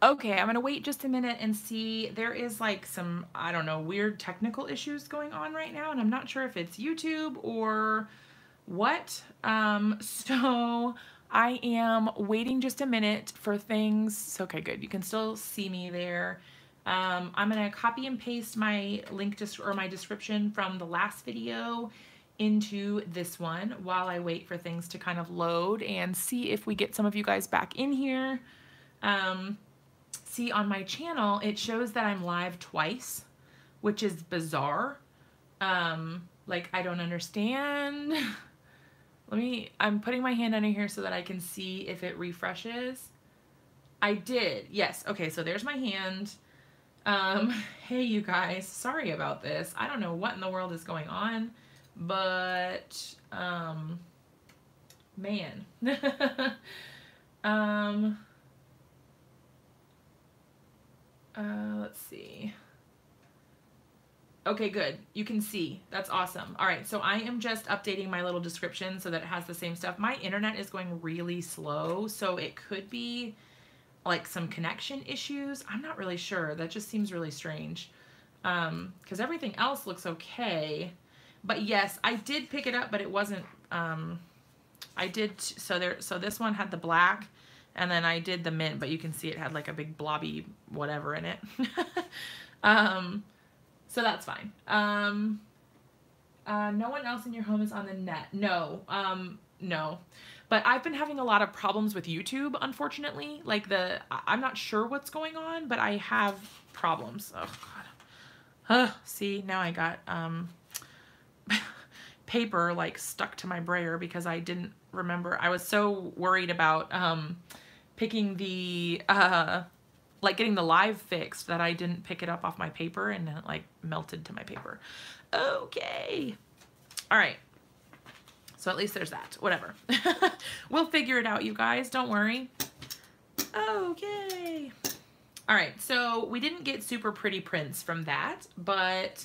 Okay, I'm gonna wait just a minute and see. There is like some, I don't know, weird technical issues going on right now, and I'm not sure if it's YouTube or what. So I am waiting just a minute for things. Okay, good. You can still see me there. I'm gonna copy and paste my link or my description from the last video into this one while I wait for things to kind of load and see if we get some of you guys back in here. See, on my channel, it shows that I'm live twice, which is bizarre. Like, I don't understand. I'm putting my hand under here so that I can see if it refreshes. I did, yes. Okay, so there's my hand. Hey, you guys, sorry about this. I don't know what in the world is going on, but, man. Let's see. Okay, good. You can see. That's awesome. All right, so I am just updating my little description so that it has the same stuff. My internet is going really slow, so it could be like some connection issues. I'm not really sure. That just seems really strange. Because everything else looks okay. But yes, I did pick it up, but it wasn't, so this one had the black, and then I did the mint, but you can see it had like a big blobby whatever in it. So that's fine. No one else in your home is on the net. No, no. But I've been having a lot of problems with YouTube, unfortunately. Like I'm not sure what's going on, but I have problems. Oh, God. See, now I got, paper like stuck to my brayer because I didn't remember. I was so worried about, picking the, like getting the live fixed that I didn't pick it up off my paper, and it like melted to my paper. Okay. All right. So at least there's that. Whatever. We'll figure it out, you guys. Don't worry. Okay. All right. So we didn't get super pretty prints from that, but,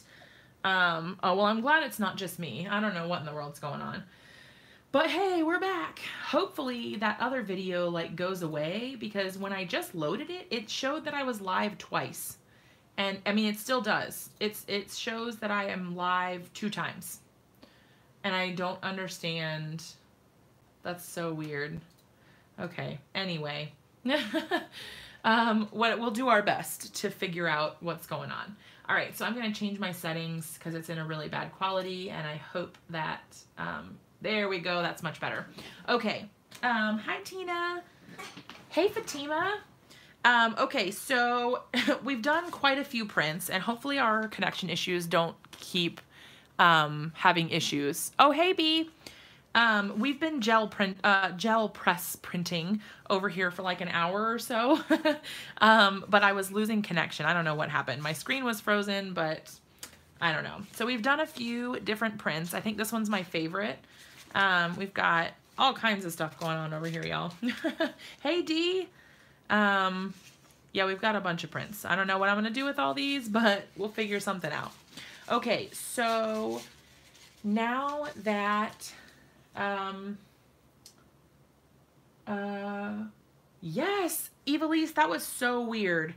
oh, well, I'm glad it's not just me. I don't know what in the world's going on. But hey, we're back. Hopefully that other video like goes away, because when I just loaded it, it showed that I was live twice. And I mean, it still does. It shows that I am live 2 times. And I don't understand. That's so weird. Okay, anyway. We'll do our best to figure out what's going on. All right, so I'm gonna change my settings because it's in a really bad quality, and I hope that, there we go. That's much better. Okay. Hi, Tina. Hey, Fatima. Okay, so we've done quite a few prints, and hopefully our connection issues don't keep having issues. Oh, hey, B. We've been gel press printing over here for like an hour or so, but I was losing connection. I don't know what happened. My screen was frozen, but I don't know. So we've done a few different prints. I think this one's my favorite. We've got all kinds of stuff going on over here, y'all. Hey, D. Yeah, we've got a bunch of prints. I don't know what I'm going to do with all these, but we'll figure something out. Okay, so now that, yes, Evilise, that was so weird.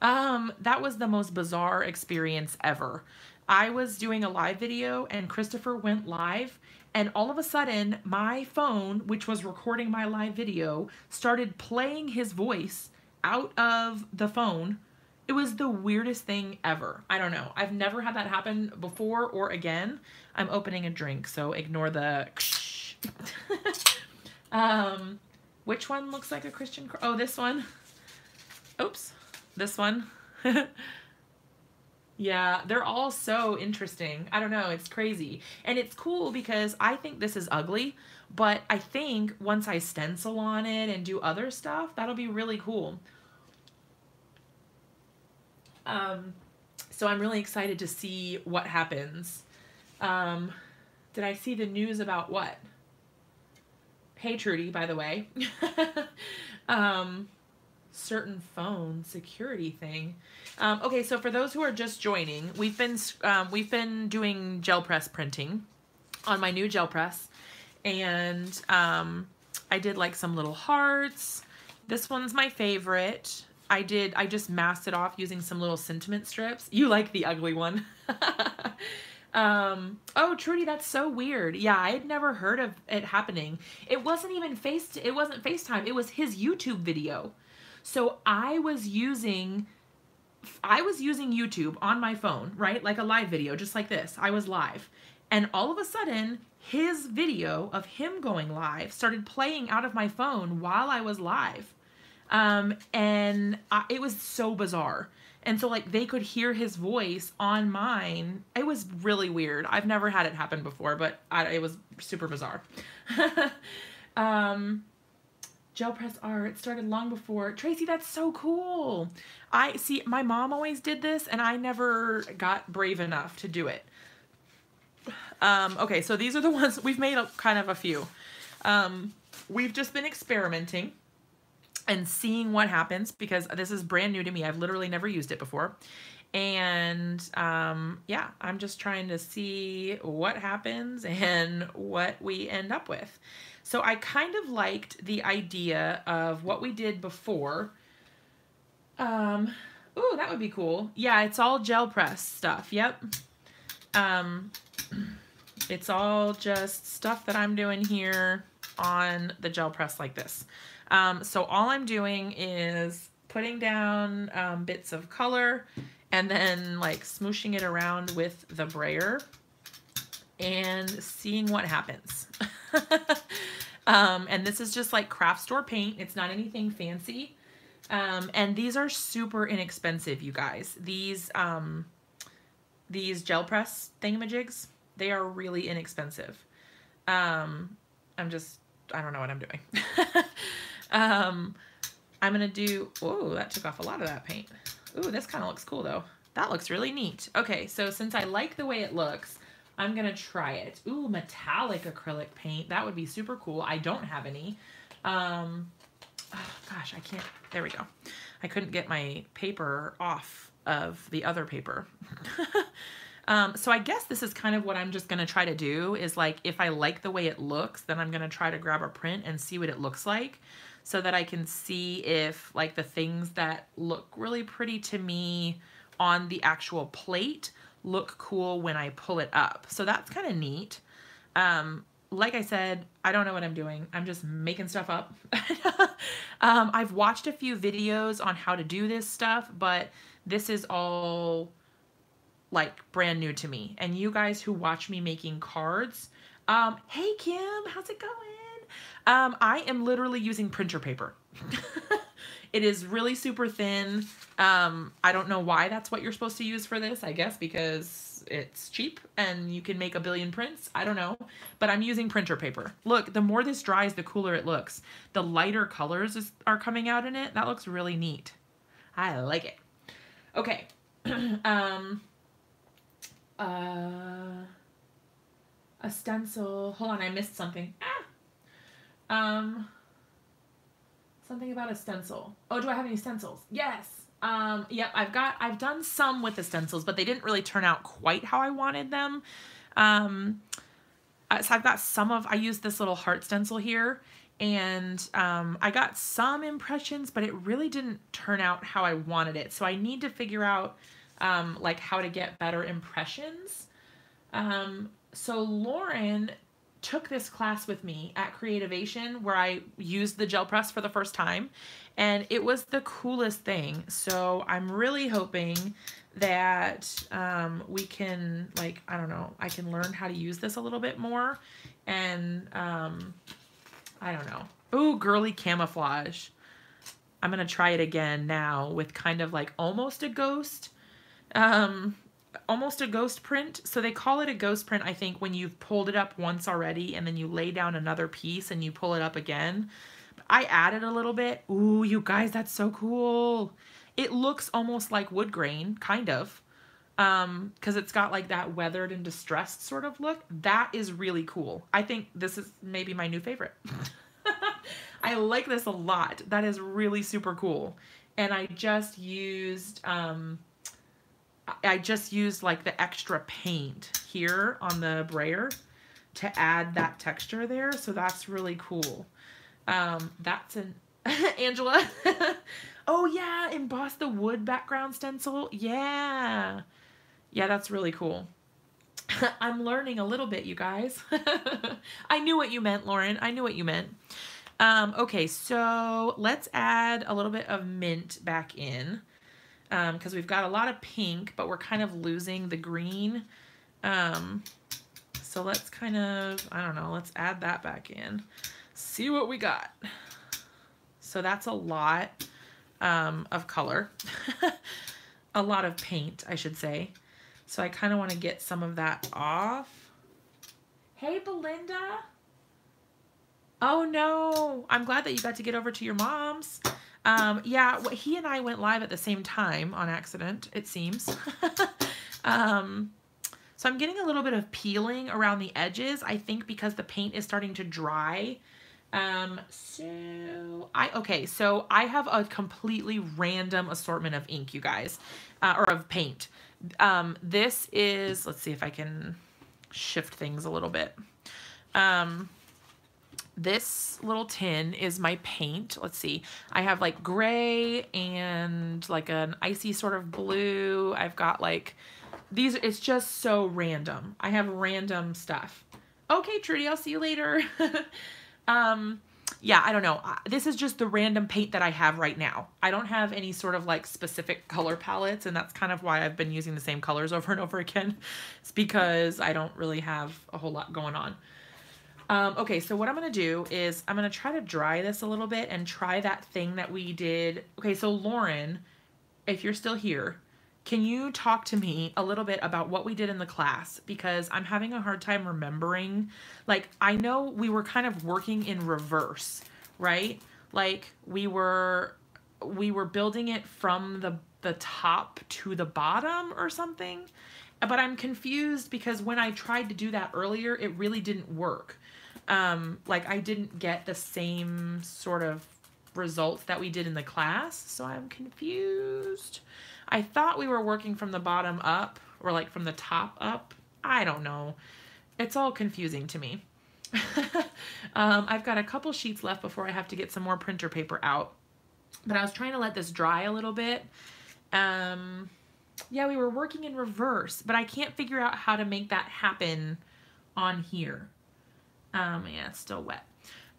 That was the most bizarre experience ever. I was doing a live video and Christopher went live, and all of a sudden my phone, which was recording my live video, started playing his voice out of the phone. It was the weirdest thing ever. I don't know. I've never had that happen before or again. I'm opening a drink, so ignore the which one looks like a Christian? Oh, this one. Oops. This one. Yeah, they're all so interesting. I don't know, it's crazy. And it's cool because I think this is ugly, but I think once I stencil on it and do other stuff, that'll be really cool. So I'm really excited to see what happens. Did I see the news about what? Hey, Trudy, by the way. Certain phone security thing. Okay, so for those who are just joining, we've been doing gel press printing on my new gel press, and I did like some little hearts. This one's my favorite. I just masked it off using some little sentiment strips. You like the ugly one. Oh, Trudy, that's so weird. Yeah, I had never heard of it happening. It wasn't even FaceTime. It was his YouTube video. So I was using YouTube on my phone, right? Like a live video, just like this. I was live. And all of a sudden, his video of him going live started playing out of my phone while I was live. It was so bizarre. And so like they could hear his voice on mine. It was really weird. I've never had it happen before, but it was super bizarre. Gel press art started long before. Tracy, that's so cool. I see my mom always did this and I never got brave enough to do it. Okay, so these are the ones we've made kind of a few. We've just been experimenting and seeing what happens because this is brand new to me. I've literally never used it before. And yeah, I'm just trying to see what happens and what we end up with. So I kind of liked the idea of what we did before. Ooh, that would be cool. Yeah, it's all gel press stuff. Yep. It's all just stuff that I'm doing here on the gel press like this. So all I'm doing is putting down bits of color and then like smooshing it around with the brayer and seeing what happens. And this is just like craft store paint. It's not anything fancy. And these are super inexpensive, you guys. These gel press thingamajigs, they are really inexpensive. I don't know what I'm doing. I'm gonna do, oh, that took off a lot of that paint. Ooh, this kind of looks cool though. That looks really neat. Okay, so since I like the way it looks, I'm gonna try it. Ooh, metallic acrylic paint. That would be super cool. I don't have any. Oh, gosh, I can't, there we go. I couldn't get my paper off of the other paper. So I guess this is kind of what I'm just going to try to do is like, if I like the way it looks, then I'm going to try to grab a print and see what it looks like so that I can see if like the things that look really pretty to me on the actual plate look cool when I pull it up. So that's kind of neat. Like I said, I don't know what I'm doing. I'm just making stuff up. I've watched a few videos on how to do this stuff, but this is all like brand new to me. And you guys who watch me making cards, hey Kim, how's it going? I am literally using printer paper. It is really super thin. I don't know why that's what you're supposed to use for this, I guess because it's cheap and you can make a billion prints. I don't know, but I'm using printer paper. Look, the more this dries, the cooler it looks. The lighter colors are coming out in it. That looks really neat. I like it. Okay. A stencil. Hold on, I missed something. Something about a stencil. Oh, do I have any stencils? Yes. Yep, I've done some with the stencils, but they didn't really turn out quite how I wanted them. So I've got I used this little heart stencil here, and I got some impressions, but it really didn't turn out how I wanted it. So I need to figure out like how to get better impressions. So Lauren took this class with me at Creativation where I used the gel press for the first time, and it was the coolest thing. So I'm really hoping that we can, like, I don't know, I can learn how to use this a little bit more. And I don't know. Ooh, girly camouflage. I'm gonna try it again now with kind of like almost a ghost print. So they call it a ghost print, I think, when you've pulled it up once already and then you lay down another piece and you pull it up again. I added a little bit. Ooh, you guys, that's so cool. It looks almost like wood grain, kind of, because it's got like that weathered and distressed sort of look. That is really cool. I think this is maybe my new favorite. I like this a lot. That is really super cool. And I just used like the extra paint here on the brayer to add that texture there. So that's really cool. That's an Angela. Oh yeah, emboss the wood background stencil. Yeah. Yeah, that's really cool. I'm learning a little bit, you guys. I knew what you meant, Lauren. I knew what you meant. Okay, so let's add a little bit of mint back in, because we've got a lot of pink, but we're kind of losing the green. So let's kind of, I don't know, let's add that back in. See what we got. So that's a lot of color. A lot of paint, I should say. So I kind of want to get some of that off. Hey, Belinda. Oh, no. I'm glad that you got to get over to your mom's. Yeah, he and I went live at the same time on accident, it seems. So I'm getting a little bit of peeling around the edges, I think because the paint is starting to dry. So I have a completely random assortment of ink, you guys, or of paint. This is, let's see if I can shift things a little bit. This little tin is my paint. Let's see. I have like gray and like an icy sort of blue. I've got like these. It's just so random. I have random stuff. Okay, Trudy, I'll see you later. Yeah, I don't know. This is just the random paint that I have right now. I don't have any sort of like specific color palettes, and that's kind of why I've been using the same colors over and over again. It's because I don't really have a whole lot going on. Okay, so what I'm going to do is I'm going to try to dry this a little bit and try that thing that we did. Okay, so Lauren, if you're still here, can you talk to me a little bit about what we did in the class? Because I'm having a hard time remembering. Like, I know we were kind of working in reverse, right? Like, we were building it from the top to the bottom or something. But I'm confused because when I tried to do that earlier, it really didn't work. Like, I didn't get the same sort of results that we did in the class, so I'm confused. I thought we were working from the bottom up, or like from the top up. I don't know. It's all confusing to me. I've got a couple sheets left before I have to get some more printer paper out. But I was trying to let this dry a little bit. Yeah, we were working in reverse, but I can't figure out how to make that happen on here. Yeah, it's still wet.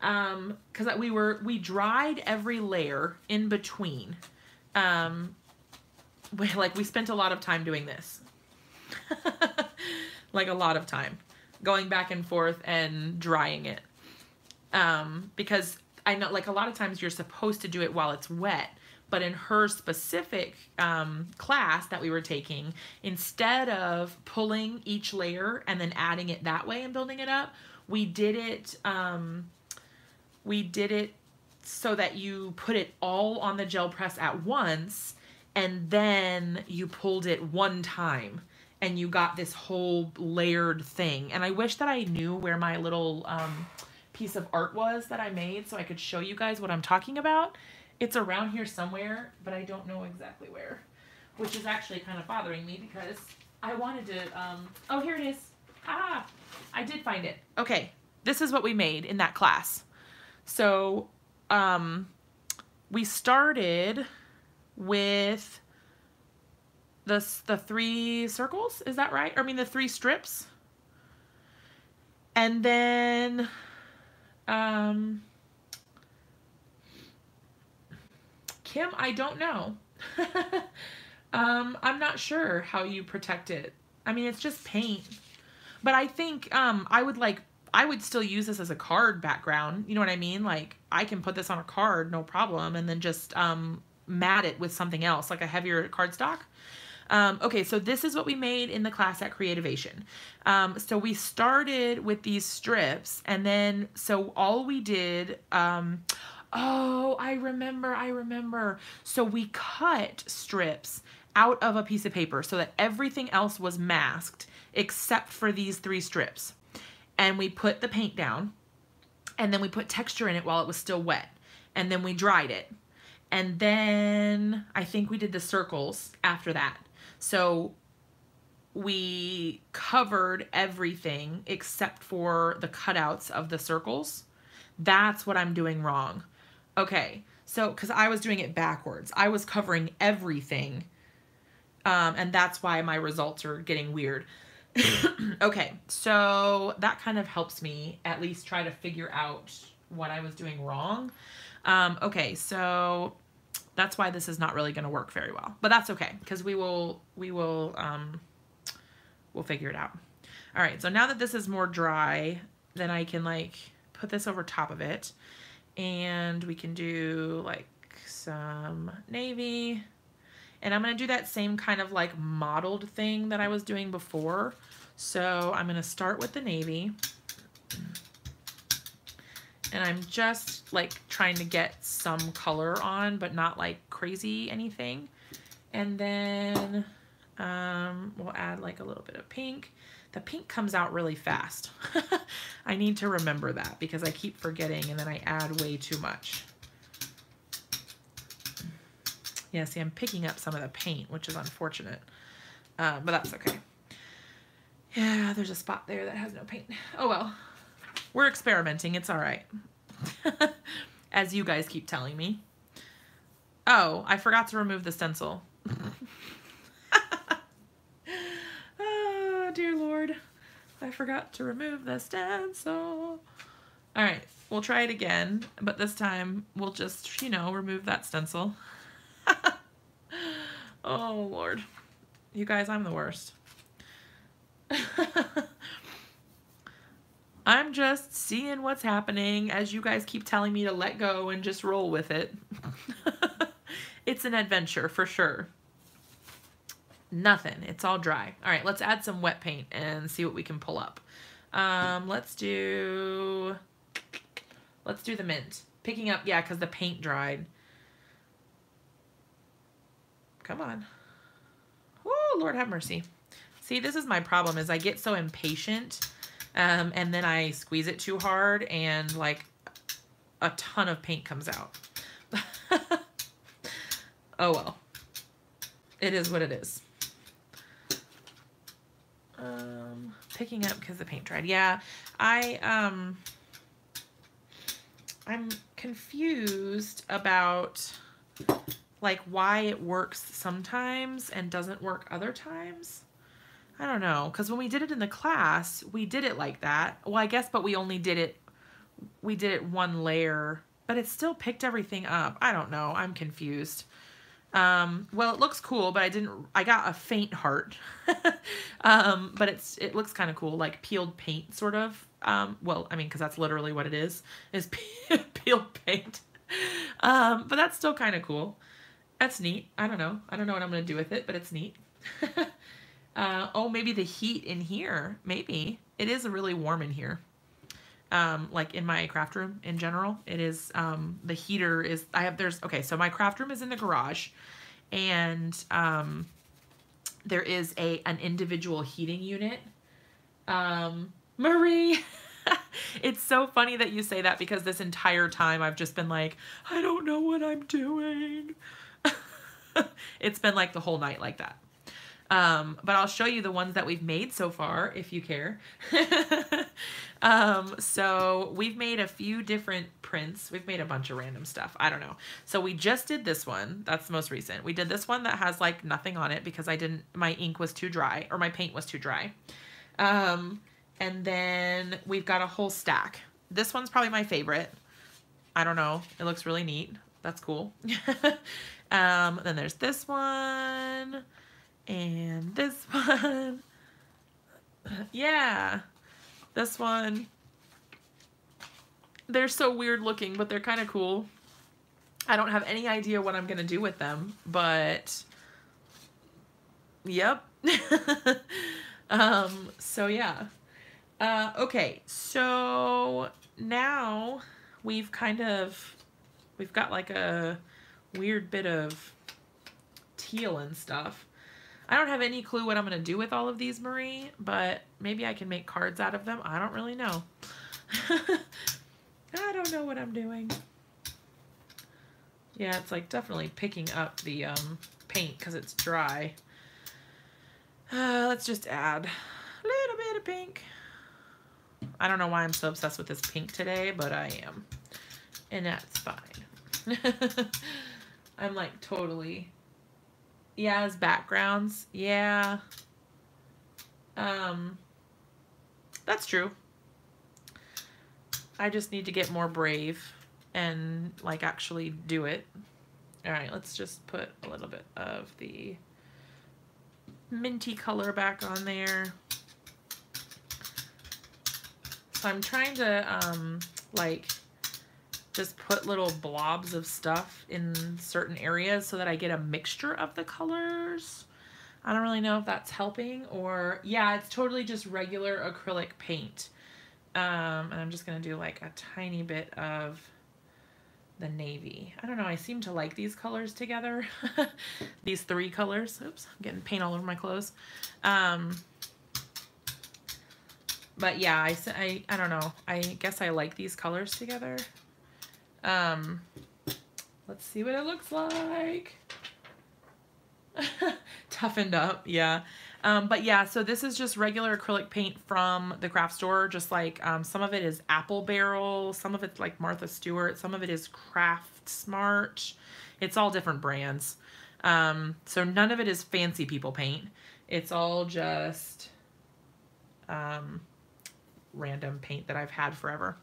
Because we dried every layer in between. Like, we spent a lot of time doing this. Like, a lot of time. Going back and forth and drying it. Because I know, like, a lot of times you're supposed to do it while it's wet. But in her specific class that we were taking, instead of pulling each layer and then adding it that way and building it up, we did it so that you put it all on the gel press at once, and then you pulled it one time, and you got this whole layered thing. And I wish that I knew where my little piece of art was that I made so I could show you guys what I'm talking about. It's around here somewhere, but I don't know exactly where, which is actually kind of bothering me because I wanted to, oh, here it is. Ah, I did find it. Okay, this is what we made in that class. So, we started with the 3 circles, is that right? Or, I mean, the 3 strips. And then, Kim, I don't know. I'm not sure how you protect it. I mean, it's just paint. But I think I would still use this as a card background. You know what I mean? Like, I can put this on a card, no problem, and then just mat it with something else, like a heavier cardstock. Okay, so this is what we made in the class at Creativation. So we started with these strips, and then, so all we did, oh, I remember. So we cut strips out of a piece of paper so that everything else was masked except for these 3 strips. And we put the paint down, and then we put texture in it while it was still wet. And then we dried it. And then I think we did the circles after that. So we covered everything except for the cutouts of the circles. That's what I'm doing wrong. Okay, So, because I was doing it backwards. I was covering everything. And that's why my results are getting weird. Okay, so that kind of helps me at least try to figure out what I was doing wrong. Okay, so that's why this is not really going to work very well. But that's okay, because we'll figure it out. All right, so now that this is more dry, then I can like put this over top of it. And we can do like some navy. And I'm going to do that same kind of like mottled thing that I was doing before. So I'm going to start with the navy. And I'm just like trying to get some color on, but not like crazy anything. And then we'll add like a little bit of pink. The pink comes out really fast. I need to remember that because I keep forgetting and then I add way too much. Yeah, see, I'm picking up some of the paint, which is unfortunate, but that's okay. Yeah, there's a spot there that has no paint. Oh, well, we're experimenting. It's all right. As you guys keep telling me. Oh, I forgot to remove the stencil. Oh, dear Lord. I forgot to remove the stencil. All right, we'll try it again, but this time we'll just, you know, remove that stencil. Oh, Lord. You guys, I'm the worst. I'm just seeing what's happening as you guys keep telling me to let go and just roll with it. It's an adventure for sure. Nothing. It's all dry. All right, let's add some wet paint and see what we can pull up. Let's do the mint. Picking up, yeah, because the paint dried. Come on. Oh, Lord have mercy. See, this is my problem is I get so impatient and then I squeeze it too hard and like a ton of paint comes out. Oh, well. It is what it is. Picking up because the paint dried. Yeah, I'm confused about like why it works sometimes and doesn't work other times. I don't know, because when we did it in the class, we did it like that. Well, I guess, but we did it one layer, but it still picked everything up. I don't know. I'm confused. Well, it looks cool, but I got a faint heart. But it looks kind of cool, like peeled paint sort of. Well, I mean, because that's literally what it is peeled paint. But that's still kind of cool. That's neat. I don't know. I don't know what I'm going to do with it, but it's neat. Oh, maybe the heat in here. Maybe. It is really warm in here. Like in my craft room in general, it is, the heater is, okay, so my craft room is in the garage and, there is an individual heating unit. Marie, it's so funny that you say that because this entire time I've just been like, I don't know what I'm doing. It's been like the whole night like that. But I'll show you the ones that we've made so far, if you care. So we've made a few different prints. We've made a bunch of random stuff. I don't know. So we just did this one. That's the most recent. We did this one that has like nothing on it because my ink was too dry or my paint was too dry. And then we've got a whole stack. This one's probably my favorite. I don't know. It looks really neat. That's cool. Then there's this one. And this one. Yeah. This one. They're so weird looking, but they're kind of cool. I don't have any idea what I'm going to do with them, but yep. So yeah. Okay. So now we've got like a weird bit of teal and stuff. I don't have any clue what I'm going to do with all of these, Marie, but maybe I can make cards out of them. I don't really know. I don't know what I'm doing. Yeah, it's like definitely picking up the paint because it's dry. Let's just add a little bit of pink. I don't know why I'm so obsessed with this pink today, but I am. And that's fine. I'm like totally. Yeah, as backgrounds. Yeah. That's true. I just need to get more brave and like actually do it. All right, let's just put a little bit of the minty color back on there. So I'm trying to like just put little blobs of stuff in certain areas so that I get a mixture of the colors. I don't really know if that's helping or, yeah, it's totally just regular acrylic paint. And I'm just gonna do like a tiny bit of the navy. I don't know, I seem to like these colors together. These three colors. Oops, I'm getting paint all over my clothes. But yeah, I don't know. I guess I like these colors together. Let's see what it looks like. Toughened up, yeah. But yeah, so this is just regular acrylic paint from the craft store. Just like some of it is Apple Barrel, some of it's like Martha Stewart, some of it is Craft Smart. It's all different brands. So none of it is fancy people paint. It's all just random paint that I've had forever.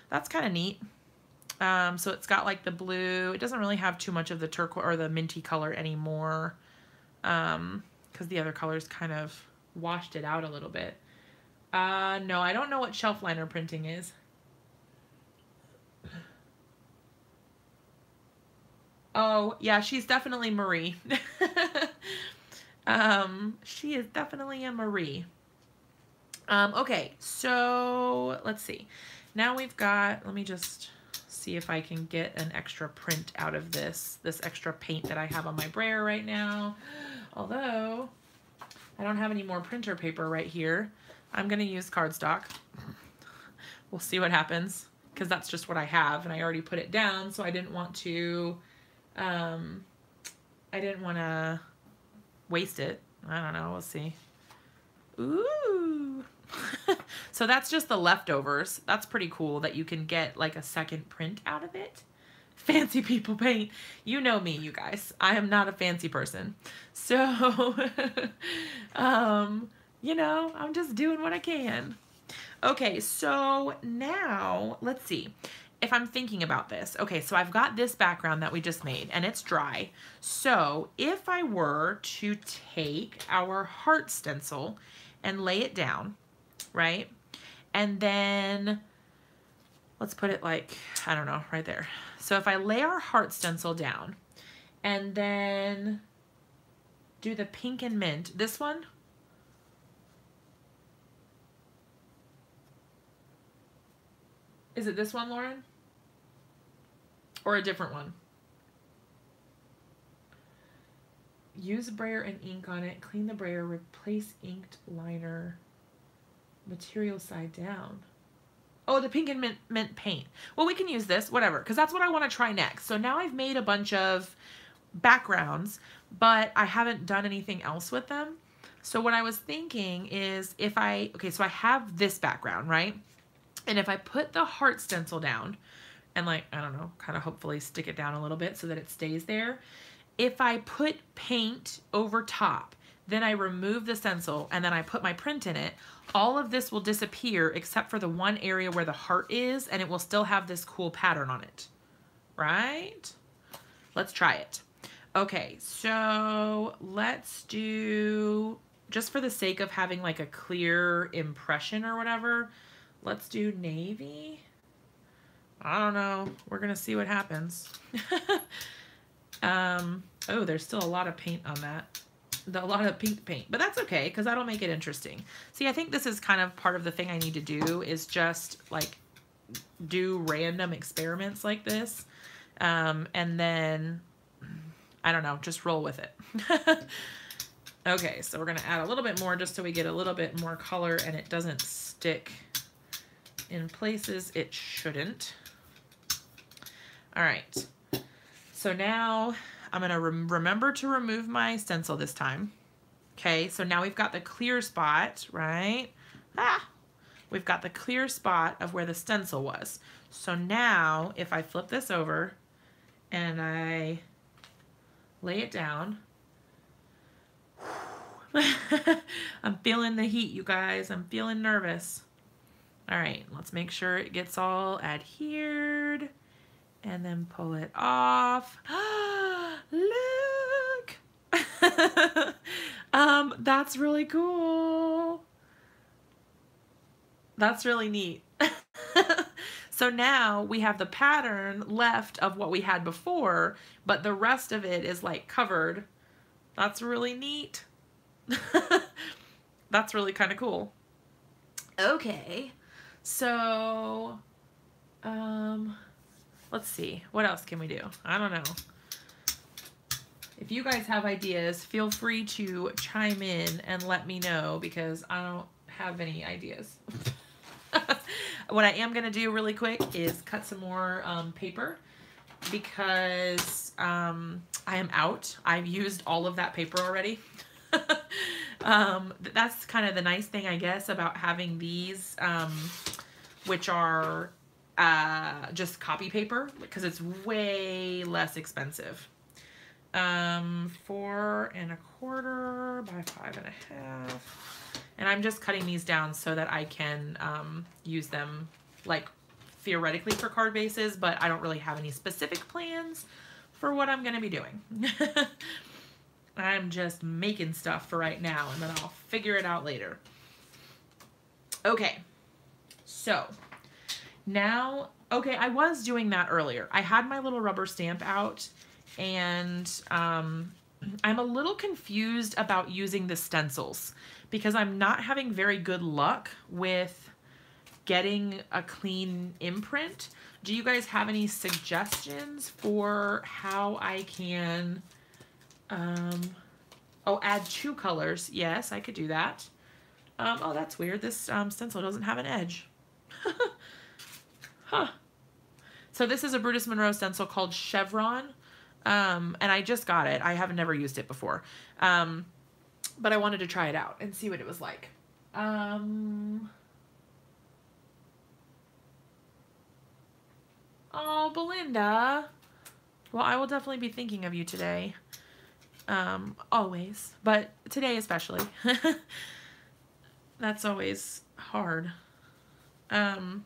That's kind of neat. So it's got like the blue. It doesn't really have too much of the turquoise or the minty color anymore. Because the other colors kind of washed it out a little bit. No, I don't know what shelf liner printing is. Oh, yeah, she's definitely Marie. She is definitely a Marie. Okay, so let's see. Now we've got, let me just see if I can get an extra print out of this extra paint that I have on my brayer right now. Although I don't have any more printer paper right here, I'm gonna use cardstock. We'll see what happens, because that's just what I have and I already put it down, so I didn't want to waste it. I don't know, we'll see. Ooh. So that's just the leftovers. That's pretty cool that you can get like a second print out of it. Fancy people paint. You know me, you guys. I am not a fancy person. So, you know, I'm just doing what I can. Okay, so now let's see if I'm thinking about this. Okay, so I've got this background that we just made and it's dry. So if I were to take our heart stencil and lay it down, right? And then let's put it like, I don't know, right there. So if I lay our heart stencil down and then do the pink and mint, this one, is it this one, Lauren? Or a different one? Use brayer and ink on it, clean the brayer, replace inked liner, material side down. Oh, the pink and mint paint. Well, we can use this, whatever, because that's what I want to try next. So now I've made a bunch of backgrounds, but I haven't done anything else with them. So what I was thinking is if okay, so I have this background, right? And if I put the heart stencil down and like, I don't know, kind of hopefully stick it down a little bit so that it stays there. If I put paint over top, then I remove the stencil and then I put my print in it, all of this will disappear except for the one area where the heart is, and it will still have this cool pattern on it, right? Let's try it. Okay, so let's do, just for the sake of having like a clear impression or whatever, let's do navy. I don't know. We're gonna see what happens. Oh, there's still a lot of paint on that. A lot of pink paint, but that's okay because that'll make it interesting. See, I think this is kind of part of the thing I need to do is just like do random experiments like this. And then, I don't know, just roll with it. Okay, so we're gonna add a little bit more just so we get a little bit more color and it doesn't stick in places it shouldn't. All right, so now I'm gonna remember to remove my stencil this time. Okay, so now we've got the clear spot, right? We've got the clear spot of where the stencil was. So now if I flip this over and I lay it down. I'm feeling the heat, you guys. I'm feeling nervous. All right, let's make sure it gets all adhered and then pull it off. Look! That's really cool. That's really neat. So now we have the pattern left of what we had before, but the rest of it is like covered. That's really neat. That's really kind of cool. Okay, so let's see, what else can we do? I don't know. If you guys have ideas, feel free to chime in and let me know, because I don't have any ideas. What I am going to do really quick is cut some more paper, because I am out. I've used all of that paper already. That's kind of the nice thing, I guess, about having these, which are just copy paper, because it's way less expensive. 4 1/4 by 5 1/2. And I'm just cutting these down so that I can use them, like, theoretically for card bases, but I don't really have any specific plans for what I'm going to be doing. I'm just making stuff for right now, and then I'll figure it out later. Okay, so now, okay, I was doing that earlier. I had my little rubber stamp out, and I'm a little confused about using the stencils, because I'm not having very good luck with getting a clean imprint. Do you guys have any suggestions for how I can, oh, add 2 colors? Yes, I could do that. Oh, that's weird. This stencil doesn't have an edge. Huh. So this is a Brutus Monroe stencil called Chevron. And I just got it. I have never used it before. But I wanted to try it out and see what it was like. Oh, Belinda. Well, I will definitely be thinking of you today. Always. But today especially. That's always hard. I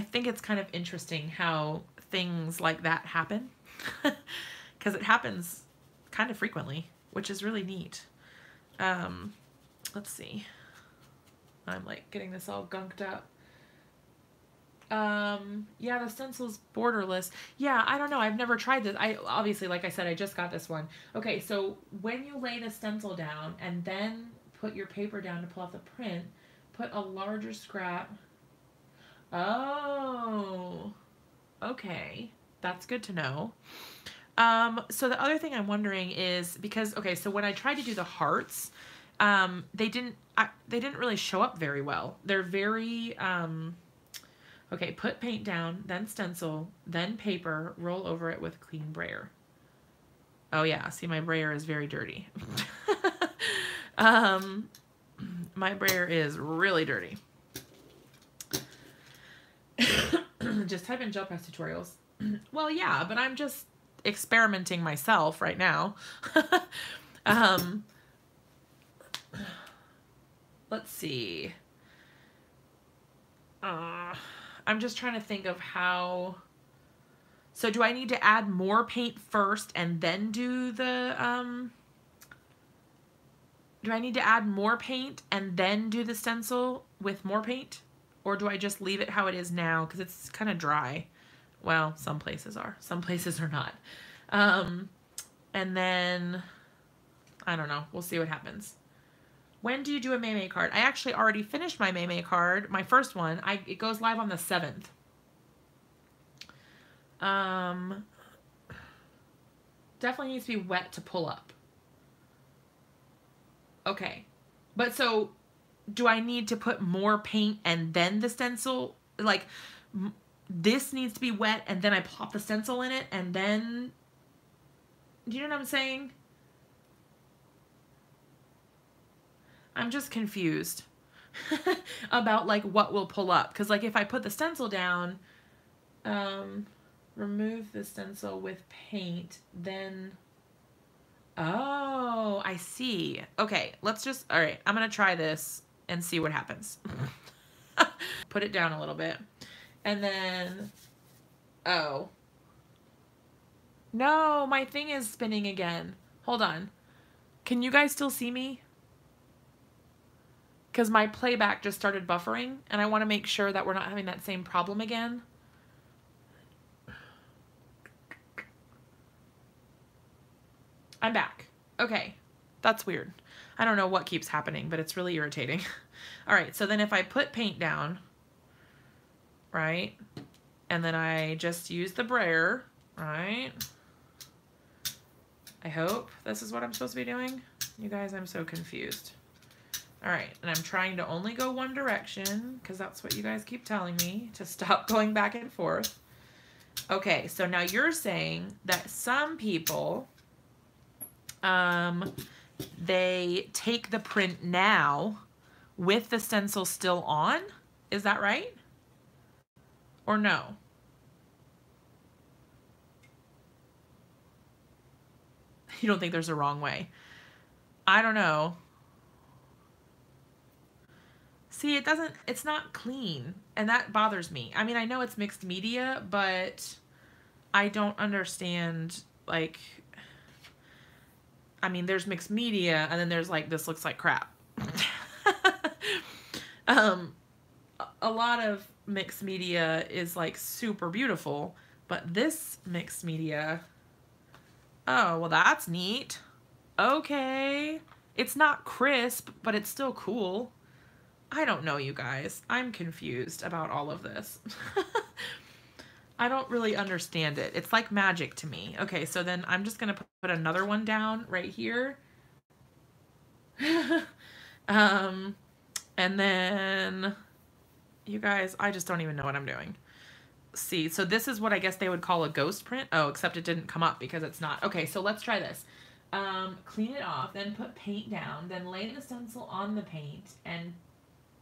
think it's kind of interesting how things like that happen. Because it happens kind of frequently, which is really neat. Let's see. I'm like getting this all gunked up. Yeah, the stencil's borderless. Yeah, I don't know. I've never tried this. Obviously, like I said, I just got this one. Okay, so when you lay the stencil down and then put your paper down to pull off the print, put a larger scrap. Oh, okay. That's good to know. So the other thing I'm wondering is, because, okay, so when I tried to do the hearts, they didn't really show up very well. They're very, okay, put paint down, then stencil, then paper, roll over it with clean brayer. Oh yeah, see, my brayer is very dirty. My brayer is really dirty. Just type in gel press tutorials. Well, yeah, but I'm just experimenting myself right now. Let's see. I'm just trying to think of how. So do I need to add more paint first and then do the, do I need to add more paint and then do the stencil with more paint? Or do I just leave it how it is now? Because it's kind of dry. Well, some places are. Some places are not. And then, I don't know. We'll see what happens. When do you do a May card? I actually already finished my May card, my first one. It goes live on the 7th. Definitely needs to be wet to pull up. Okay. But so, do I need to put more paint and then the stencil? Like, this needs to be wet and then I plop the stencil in it and then... Do you know what I'm saying? I'm just confused about, like, what will pull up. Because, like, if I put the stencil down, remove the stencil with paint, then, oh, I see. Okay, let's just, all right, I'm gonna try this and see what happens. Put it down a little bit. And then, oh. No, my thing is spinning again. Hold on. Can you guys still see me? Because my playback just started buffering, and I want to make sure that we're not having that same problem again. I'm back. Okay, that's weird. I don't know what keeps happening, but it's really irritating. All right, so then if I put paint down, right, and then I just use the brayer, right? I hope this is what I'm supposed to be doing. You guys, I'm so confused. All right, and I'm trying to only go one direction because that's what you guys keep telling me, to stop going back and forth. Okay, so now you're saying that some people, they take the print now with the stencil still on. Is that right? Or no? You don't think there's a wrong way? I don't know. See, it's not clean, and that bothers me. I mean, I know it's mixed media, but I don't understand, like, I mean, there's mixed media, and then there's like, this looks like crap. A lot of mixed media is like super beautiful, but this mixed media, oh, well, that's neat. Okay. It's not crisp, but it's still cool. I don't know, you guys. I'm confused about all of this. I don't really understand it. It's like magic to me. Okay, so then I'm just going to put another one down right here. And then, you guys, I just don't even know what I'm doing. See, so this is what I guess they would call a ghost print. Oh, except it didn't come up because it's not. Okay, so let's try this. Clean it off, then put paint down, then lay the stencil on the paint, and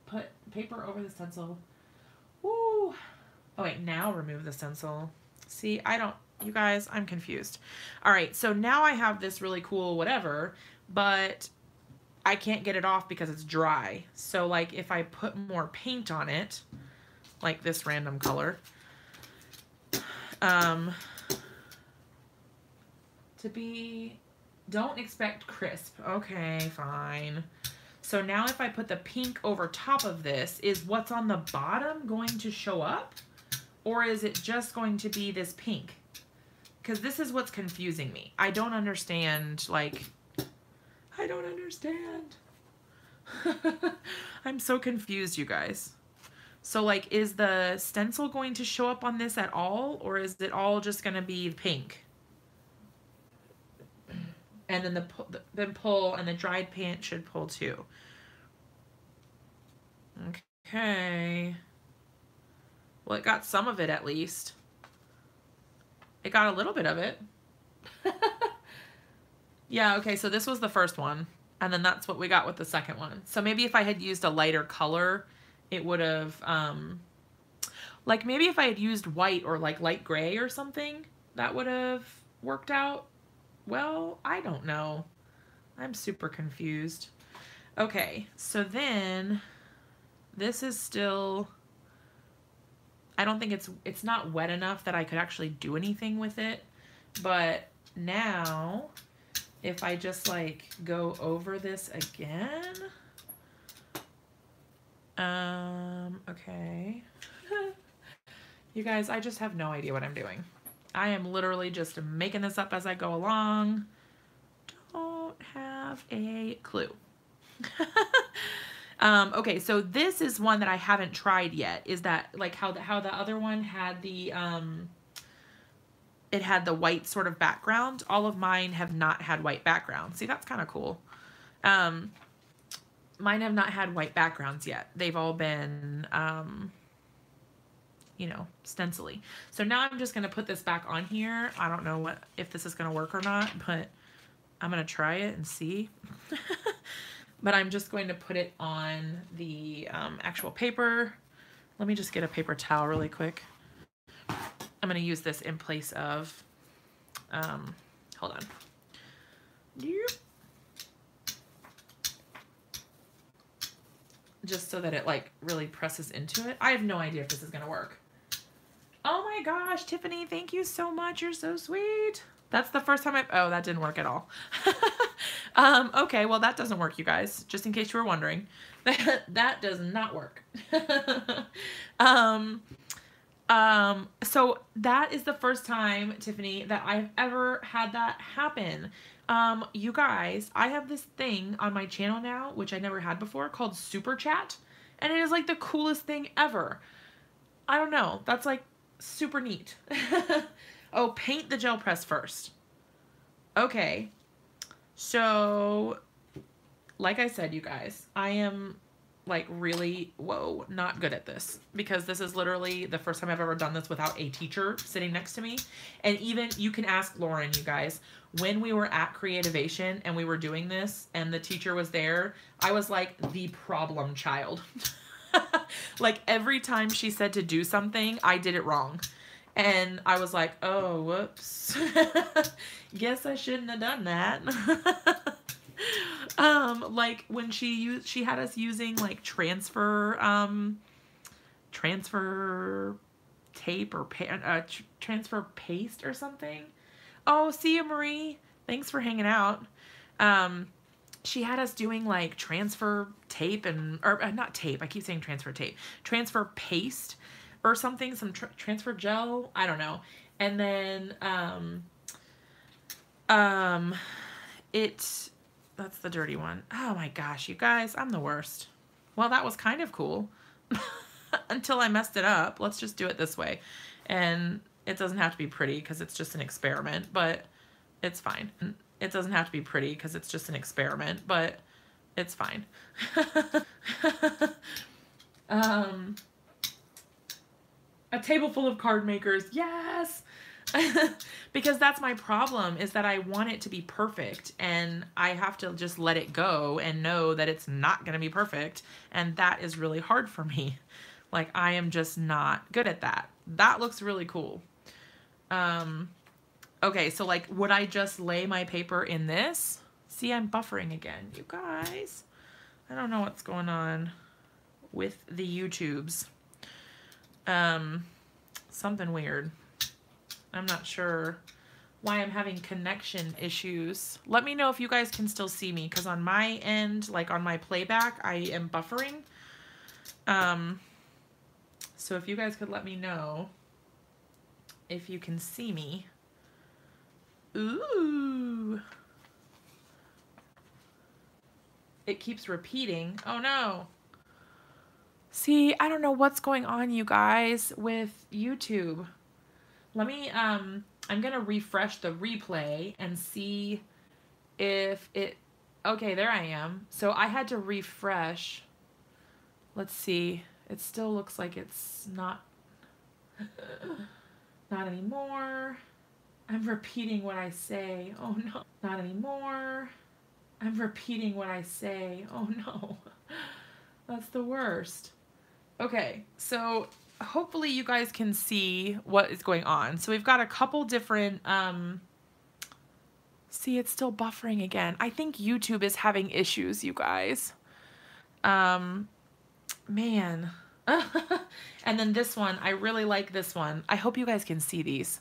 put paper over the stencil. Woo! Oh wait, now remove the stencil. See, you guys, I'm confused. All right, so now I have this really cool whatever, but I can't get it off because it's dry. So like if I put more paint on it, like this random color, don't expect crisp. Okay, fine. So now if I put the pink over top of this, is what's on the bottom going to show up? Or is it just going to be this pink? Because this is what's confusing me. I don't understand, like, I don't understand. I'm so confused, you guys. So, like, is the stencil going to show up on this at all? Or is it all just going to be pink? And then pull, and the dried paint should pull too. Okay. Well, it got some of it at least. It got a little bit of it. Yeah, okay, so this was the first one. And then that's what we got with the second one. So maybe if I had used a lighter color, it would have, like maybe if I had used white or like light gray or something, that would have worked out. Well, I don't know. I'm super confused. Okay, so then this is still, I don't think it's not wet enough that I could actually do anything with it. But now, if I just like go over this again, okay. You guys, I just have no idea what I'm doing. I am literally just making this up as I go along. Don't have a clue. Okay, so this is one that I haven't tried yet. Is that like how the other one had the it had the white sort of background? All of mine have not had white background. See, that's kind of cool. Mine have not had white backgrounds yet. They've all been you know, stencily. So now I'm just going to put this back on here. I don't know if this is going to work or not, but I'm going to try it and see. But I'm just going to put it on the actual paper. Let me just get a paper towel really quick. I'm I'm going to use this in place of, hold on. Just so that it like really presses into it. I have no idea if this is going to work. Oh my gosh, Tiffany, thank you so much. You're so sweet. That's the first time oh, that didn't work at all. Okay, well that doesn't work, you guys, just in case you were wondering. That does not work. So that is the first time, Tiffany, that I've ever had that happen. You guys, I have this thing on my channel now, which I never had before, called Super Chat. And it is like the coolest thing ever. I don't know. That's like super neat. Oh, paint the gel press first. Okay. So, like I said, you guys, I am like really, whoa, not good at this, because this is literally the first time I've ever done this without a teacher sitting next to me. And even, you can ask Lauren, you guys, when we were at Creativation and we were doing this and the teacher was there, I was like the problem child. Like every time she said to do something, I did it wrong. And I was like, oh, whoops. Guess I shouldn't have done that. Like when she had us using like transfer tape or transfer paste or something. Oh, see you, Marie. Thanks for hanging out. She had us doing like transfer tape or not tape. I keep saying transfer tape. Transfer paste or something, some transfer gel. I don't know. And then, that's the dirty one. Oh my gosh, you guys, I'm the worst. Well, that was kind of cool until I messed it up. Let's just do it this way. And it doesn't have to be pretty because it's just an experiment, but it's fine. It doesn't have to be pretty because it's just an experiment, but it's fine. A table full of card makers. Yes. Because that's my problem, is that I want it to be perfect and I have to just let it go and know that it's not going to be perfect. And that is really hard for me. Like I am just not good at that. That looks really cool. Okay, so like, would I just lay my paper in this? See, I'm buffering again, you guys. I don't know what's going on with the YouTubes. Something weird. I'm not sure why I'm having connection issues. Let me know if you guys can still see me, because on my end, like on my playback, I am buffering. So if you guys could let me know if you can see me. Ooh. It keeps repeating. Oh no. See, I don't know what's going on, you guys, with YouTube. Let me, I'm going to refresh the replay and see if it, okay, there I am. So I had to refresh. Let's see. It still looks like it's not, not anymore. I'm repeating what I say. Oh no, not anymore. I'm repeating what I say. Oh no, that's the worst. Okay, so hopefully you guys can see what is going on. So we've got a couple different, see, it's still buffering again. I think YouTube is having issues, you guys. Man. And then this one, I really like this one. I hope you guys can see these.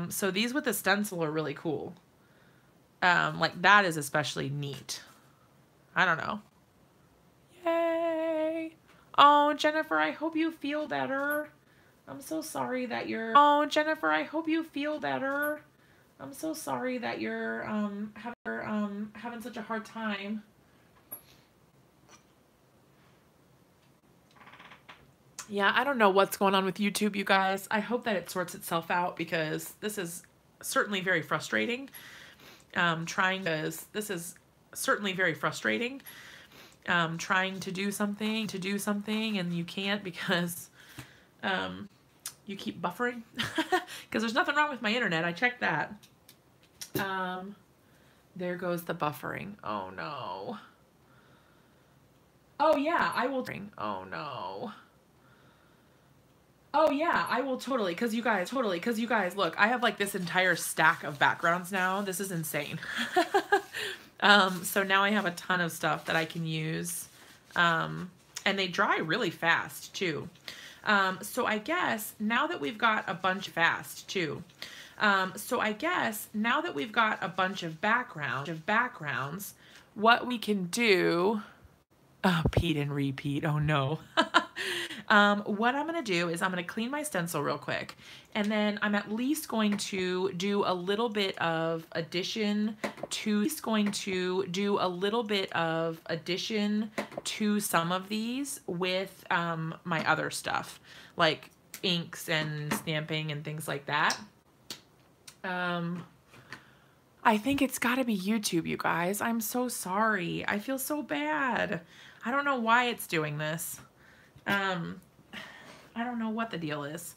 So these with the stencil are really cool. Like that is especially neat. I don't know. Yay. Oh, Jennifer, I hope you feel better. I'm so sorry that you're, oh, Jennifer, I hope you feel better. I'm so sorry that you're, having such a hard time. Yeah, I don't know what's going on with YouTube, you guys. I hope that it sorts itself out, because this is certainly very frustrating. This is certainly very frustrating. Trying to do something and you can't because you keep buffering. Because there's nothing wrong with my internet. I checked that. There goes the buffering. Oh no. Oh yeah, I will. Oh no. Oh yeah, I will totally, cause you guys, look, I have like this entire stack of backgrounds now. This is insane. So now I have a ton of stuff that I can use. And they dry really fast too. So I guess now that we've got a bunch of backgrounds, what we can do, oh, Pete and repeat, oh no. What I'm going to do is I'm going to clean my stencil real quick, and then I'm at least going to do a little bit of addition to some of these with my other stuff, like inks and stamping and things like that. I think it's got to be YouTube, you guys. I'm so sorry. I feel so bad. I don't know why it's doing this. I don't know what the deal is.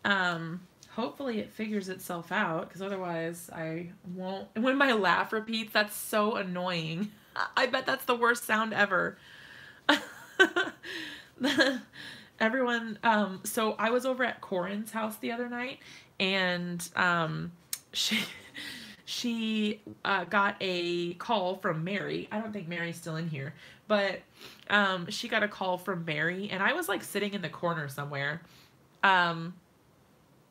Hopefully it figures itself out, because otherwise I won't. When my laugh repeats, that's so annoying. I bet that's the worst sound ever. Everyone, so I was over at Corin's house the other night, and she got a call from Mary. I don't think Mary's still in here, but she got a call from Mary, and I was like sitting in the corner somewhere.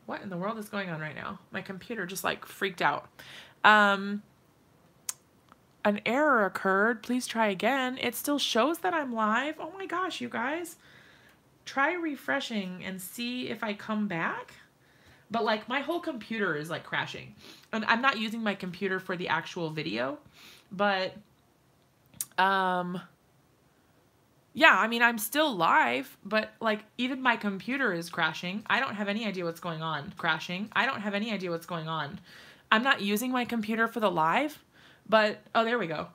What in the world is going on right now? My computer just like freaked out. An error occurred. Please try again. It still shows that I'm live. Oh my gosh, you guys. Try refreshing and see if I come back. But like my whole computer is like crashing. And I'm not using my computer for the actual video, but yeah, I mean, I'm still live, but like even my computer is crashing. I don't have any idea what's going on. I'm not using my computer for the live, but oh, there we go.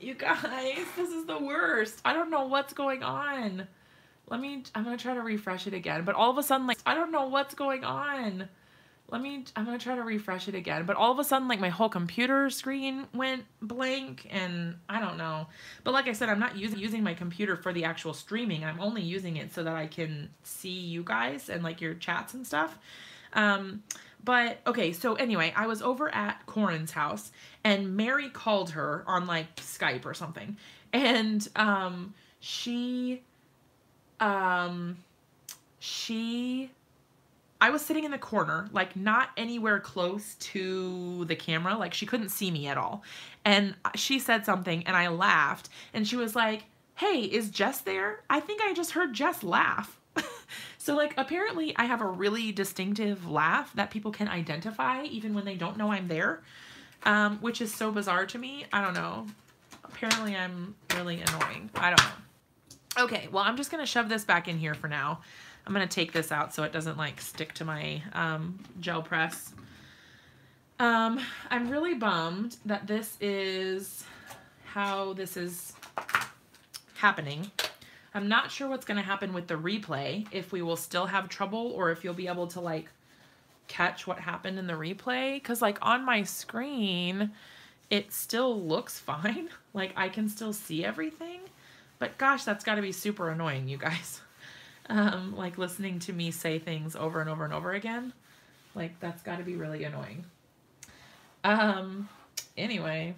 You guys, this is the worst. I don't know what's going on. I'm going to try to refresh it again, but all of a sudden, like, I don't know what's going on. I'm going to try to refresh it again, but all of a sudden, like, my whole computer screen went blank, and I don't know. But like I said, I'm not using my computer for the actual streaming. I'm only using it so that I can see you guys and, like, your chats and stuff. But, okay, so anyway, I was over at Corin's house, and Mary called her on, like, Skype or something, and I was sitting in the corner, like not anywhere close to the camera, like she couldn't see me at all. And she said something and I laughed, and she was like, "Hey, is Jess there? I think I just heard Jess laugh." So like apparently I have a really distinctive laugh that people can identify even when they don't know I'm there, which is so bizarre to me. I don't know. Apparently I'm really annoying. I don't know. Okay, well, I'm just going to shove this back in here for now. I'm going to take this out so it doesn't like stick to my gel press. I'm really bummed that this is how this is happening. I'm not sure what's going to happen with the replay, if we will still have trouble or if you'll be able to like catch what happened in the replay. Because like on my screen, it still looks fine. Like I can still see everything. But gosh, that's got to be super annoying, you guys. Like listening to me say things over and over and over again. Like that's got to be really annoying. Anyway,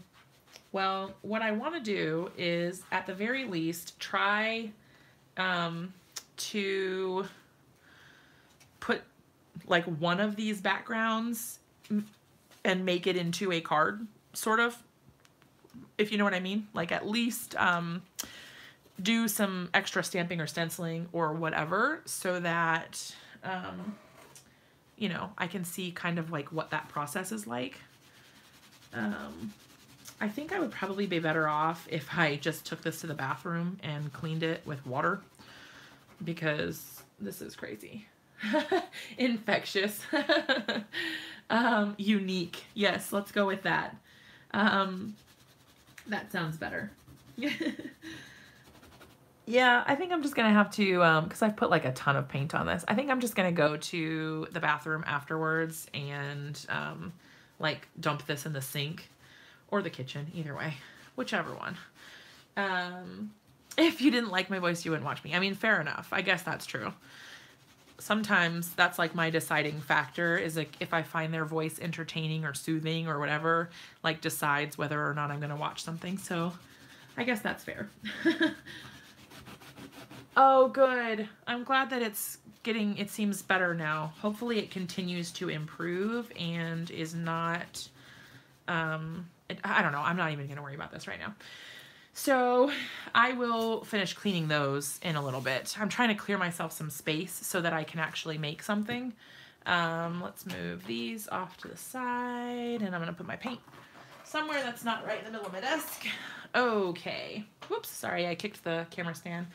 well, what I want to do is at the very least try to put like one of these backgrounds and make it into a card, sort of, if you know what I mean. Like at least do some extra stamping or stenciling or whatever so that, you know, I can see kind of like what that process is like. I think I would probably be better off if I just took this to the bathroom and cleaned it with water, because this is crazy. Infectious. Unique. Yes, let's go with that. That sounds better. Yeah, I think I'm just going to have to, because I've put like a ton of paint on this, I think I'm just going to go to the bathroom afterwards and like dump this in the sink or the kitchen, either way, whichever one. If you didn't like my voice, you wouldn't watch me. I mean, fair enough. I guess that's true. Sometimes that's like my deciding factor, is like if I find their voice entertaining or soothing or whatever, like decides whether or not I'm going to watch something. So I guess that's fair. Oh, good. I'm glad that it's getting, it seems better now. Hopefully it continues to improve and is not, I don't know. I'm not even going to worry about this right now. So I will finish cleaning those in a little bit. I'm trying to clear myself some space so that I can actually make something. Let's move these off to the side, and I'm gonna put my paint somewhere that's not right in the middle of my desk. Okay. Whoops, sorry, I kicked the camera stand.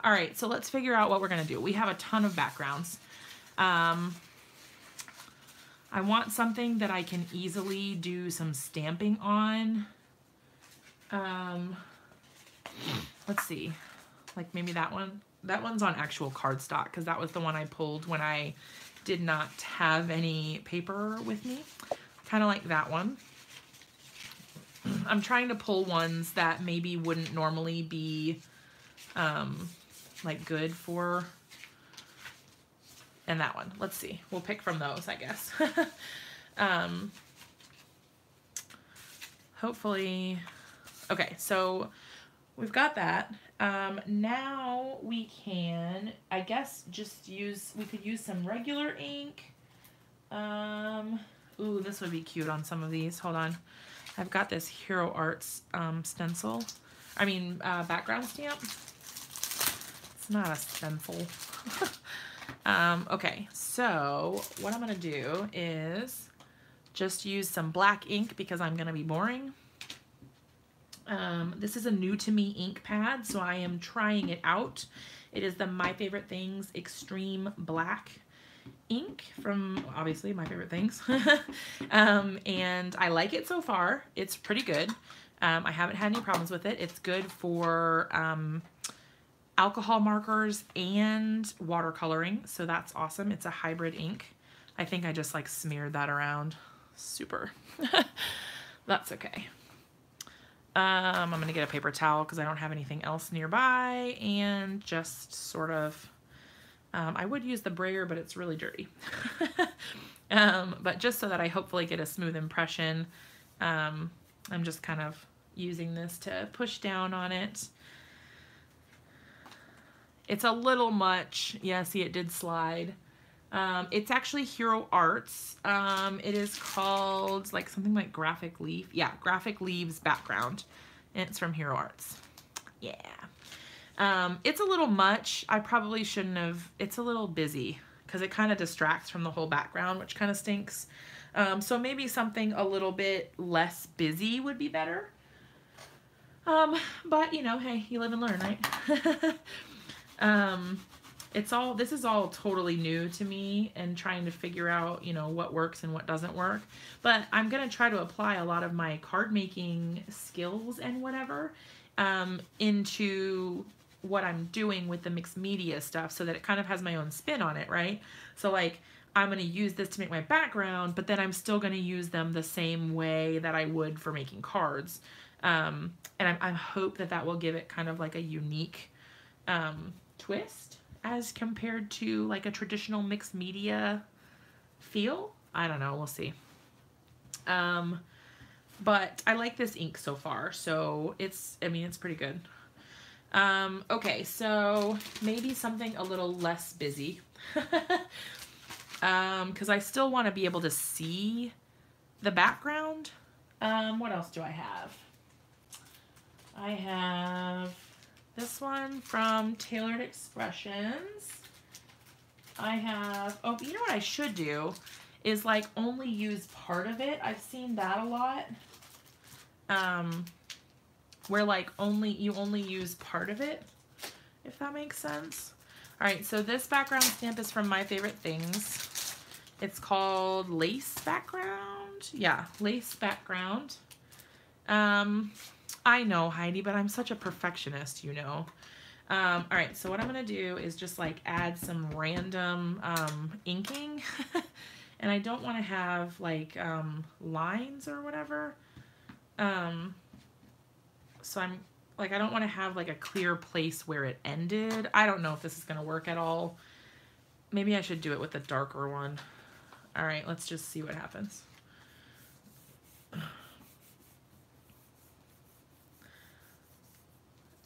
All right, so let's figure out what we're gonna do. We have a ton of backgrounds. I want something that I can easily do some stamping on. Let's see, like maybe that one. That one's on actual cardstock because that was the one I pulled when I did not have any paper with me. Kind of like that one. I'm trying to pull ones that maybe wouldn't normally be like good for, and that one. Let's see. We'll pick from those, I guess. Hopefully. Okay, so we've got that. Now we can, I guess, just use, we could use some regular ink. Ooh, this would be cute on some of these. Hold on. I've got this Hero Arts stencil. I mean, background stamp. It's not a stencil. Okay, so what I'm going to do is just use some black ink because I'm going to be boring. This is a new to me ink pad, so I am trying it out. It is the My Favorite Things Extreme Black ink from, obviously, My Favorite Things. And I like it so far. It's pretty good. I haven't had any problems with it. It's good for alcohol markers and watercoloring, so that's awesome. It's a hybrid ink. I think I just like smeared that around. Super. That's okay. I'm going to get a paper towel because I don't have anything else nearby, and just sort of, I would use the brayer, but it's really dirty. But just so that I hopefully get a smooth impression, I'm just kind of using this to push down on it. It's a little much. Yeah, see, it did slide. It's actually Hero Arts. It is called like something like Graphic Leaf. Yeah, Graphic Leaves Background. And it's from Hero Arts. Yeah. It's a little much. I probably shouldn't have. It's a little busy because it kind of distracts from the whole background, which kind of stinks. So maybe something a little bit less busy would be better. But you know, hey, you live and learn, right? This is all totally new to me and trying to figure out, you know, what works and what doesn't work. But I'm going to try to apply a lot of my card making skills and whatever, into what I'm doing with the mixed media stuff so that it kind of has my own spin on it, right? So like, I'm going to use this to make my background, but then I'm still going to use them the same way that I would for making cards. And I hope that that will give it kind of like a unique, twist as compared to like a traditional mixed media feel. I don't know, we'll see. But I like this ink so far, so it's pretty good. Okay, so maybe something a little less busy. Because I still want to be able to see the background. What else do I have? I have this one from Tailored Expressions. I have, oh, you know what I should do is like only use part of it. I've seen that a lot. Where like you only use part of it, if that makes sense. All right, so this background stamp is from My Favorite Things. It's called Lace Background. Yeah, Lace Background. I know, Heidi, but I'm such a perfectionist, you know. All right, so what I'm going to do is just like add some random inking. And I don't want to have like lines or whatever. So like I don't want to have like a clear place where it ended. I don't know if this is going to work at all. Maybe I should do it with a darker one. All right, let's just see what happens.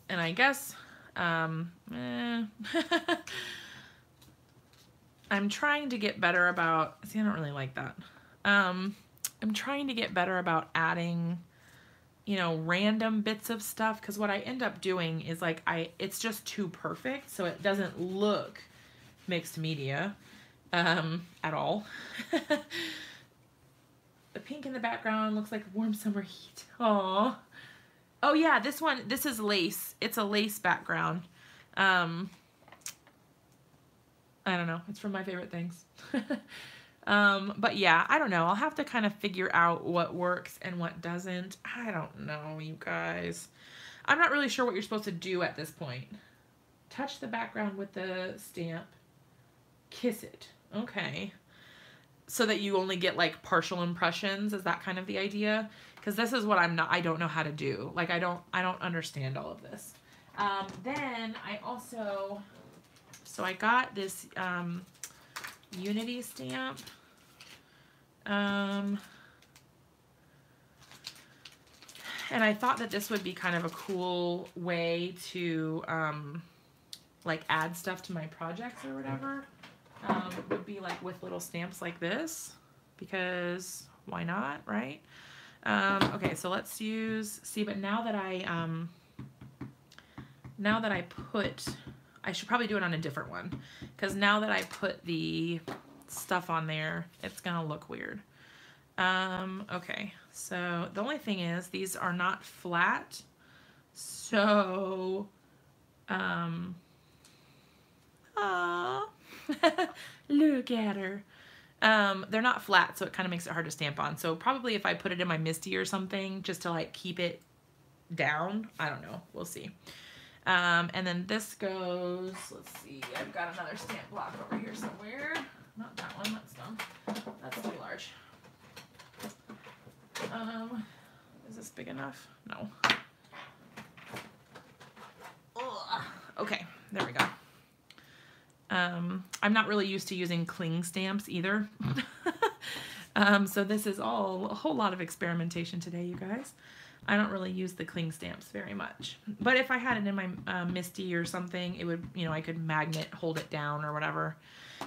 And I guess, I'm trying to get better about, see, I don't really like that. I'm trying to get better about adding, you know, random bits of stuff, because what I end up doing is like, it's just too perfect, so it doesn't look mixed media at all. The pink in the background looks like warm summer heat. Aww. Oh yeah, this is lace. It's a lace background. I don't know. It's from My Favorite Things. But yeah, I don't know. I'll have to kind of figure out what works and what doesn't. I don't know, you guys. I'm not really sure what you're supposed to do at this point. Touch the background with the stamp. Kiss it. Okay. So that you only get like partial impressions. Is that kind of the idea? Because this is what I don't know how to do. Like I don't understand all of this. Then I also, so I got this Unity stamp. And I thought that this would be kind of a cool way to like add stuff to my projects or whatever. Would be like with little stamps like this, because why not, right? Okay, so let's see, but now that I put, I should probably do it on a different one, because now that I put the stuff on there, it's gonna look weird. Okay, so the only thing is these are not flat, so look at her. They're not flat, so it kind of makes it hard to stamp on. So probably if I put it in my MISTI or something, just to like keep it down, I don't know, we'll see. And then this goes, let's see, I've got another stamp block over here somewhere. Not that one, that's dumb. That's too large. Is this big enough? No. Ugh. Okay, there we go. I'm not really used to using cling stamps either. So this is all a whole lot of experimentation today, you guys. I don't really use the cling stamps very much. But if I had it in my MISTI or something, it would, you know, I could magnet hold it down or whatever.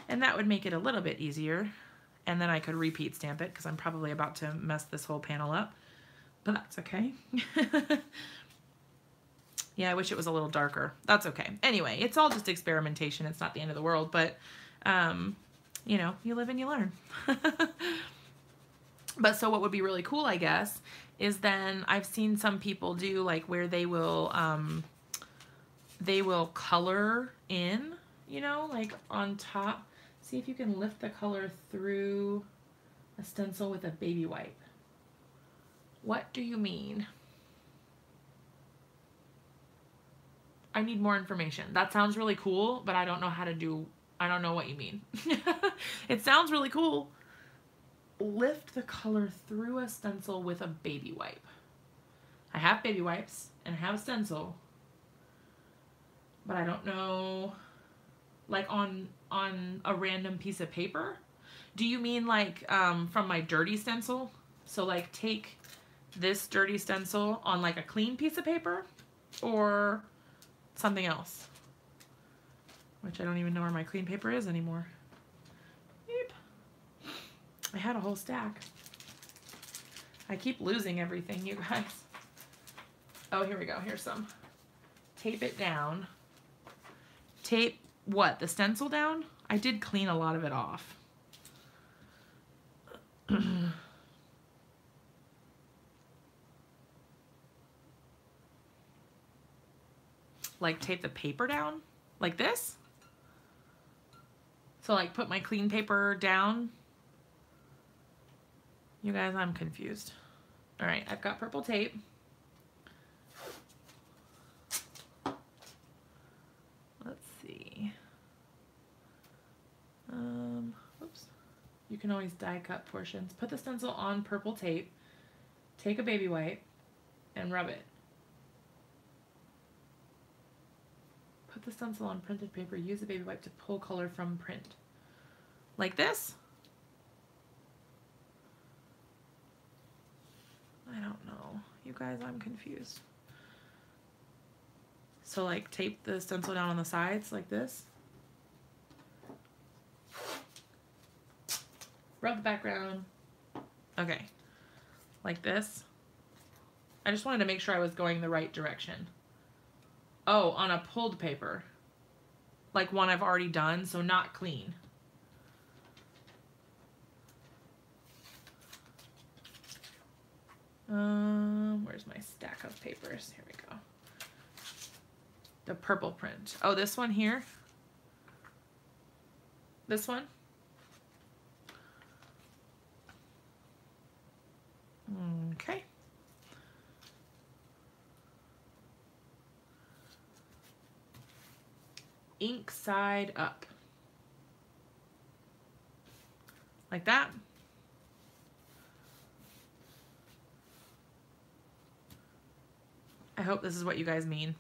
And that would make it a little bit easier. And then I could repeat stamp it, because I'm probably about to mess this whole panel up. But that's okay. Yeah, I wish it was a little darker. That's okay. Anyway, it's all just experimentation. It's not the end of the world, but, you know, you live and you learn. But so what would be really cool, I guess, is then I've seen some people do like where they will color in, you know, like on top. See if you can lift the color through a stencil with a baby wipe. What do you mean? I need more information. That sounds really cool, but I don't know how to do, I don't know what you mean. It sounds really cool. Lift the color through a stencil with a baby wipe. I have baby wipes and I have a stencil, but I don't know, like on a random piece of paper. Do you mean like from my dirty stencil? So like take this dirty stencil on like a clean piece of paper, or something else, which I don't even know where my clean paper is anymore. Beep. I had a whole stack. I keep losing everything, you guys. Oh, here we go. Here's some. Tape it down. Tape what? The stencil down? I did clean a lot of it off. Like tape the paper down like this. So like put my clean paper down. You guys, I'm confused. All right, I've got purple tape. Let's see. Oops. You can always die cut portions. Put the stencil on purple tape. Take a baby wipe and rub it. the stencil on printed paper. Use a baby wipe to pull color from print. Like this? I don't know. You guys, I'm confused. So like tape the stencil down on the sides like this. Rub the background. Okay. Like this. I just wanted to make sure I was going the right direction. Oh, on a pulled paper. Like one I've already done, so not clean. Where's my stack of papers? Here we go. The purple print. Oh, this one here? This one? Okay. Ink side up. Like that. I hope this is what you guys mean.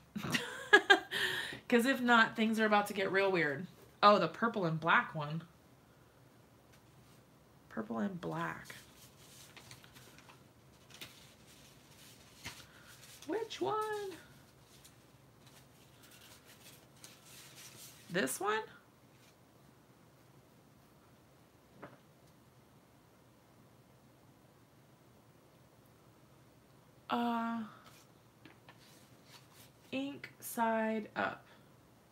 Because if not, things are about to get real weird. Oh, the purple and black one. Purple and black. Which one? This one? Ink side up.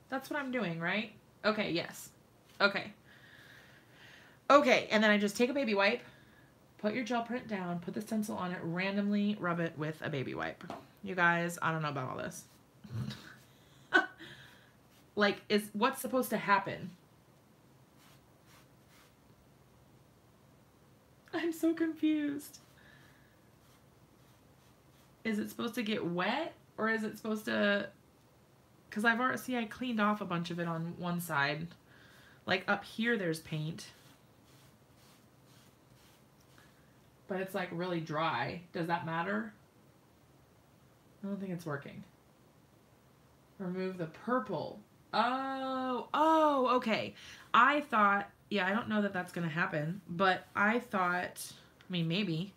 That's what I'm doing, right? Okay, yes. Okay. Okay, and then I just take a baby wipe, put your gel print down, put the stencil on it, randomly rub it with a baby wipe. You guys, I don't know about all this. Like, what's supposed to happen? I'm so confused. Is it supposed to get wet? Or is it supposed to... Because I've already... See, I cleaned off a bunch of it on one side. Like, up here there's paint. But it's, like, really dry. Does that matter? I don't think it's working. Remove the purple. Oh, okay. I thought... Yeah, I don't know that that's going to happen. But I thought... I mean, maybe...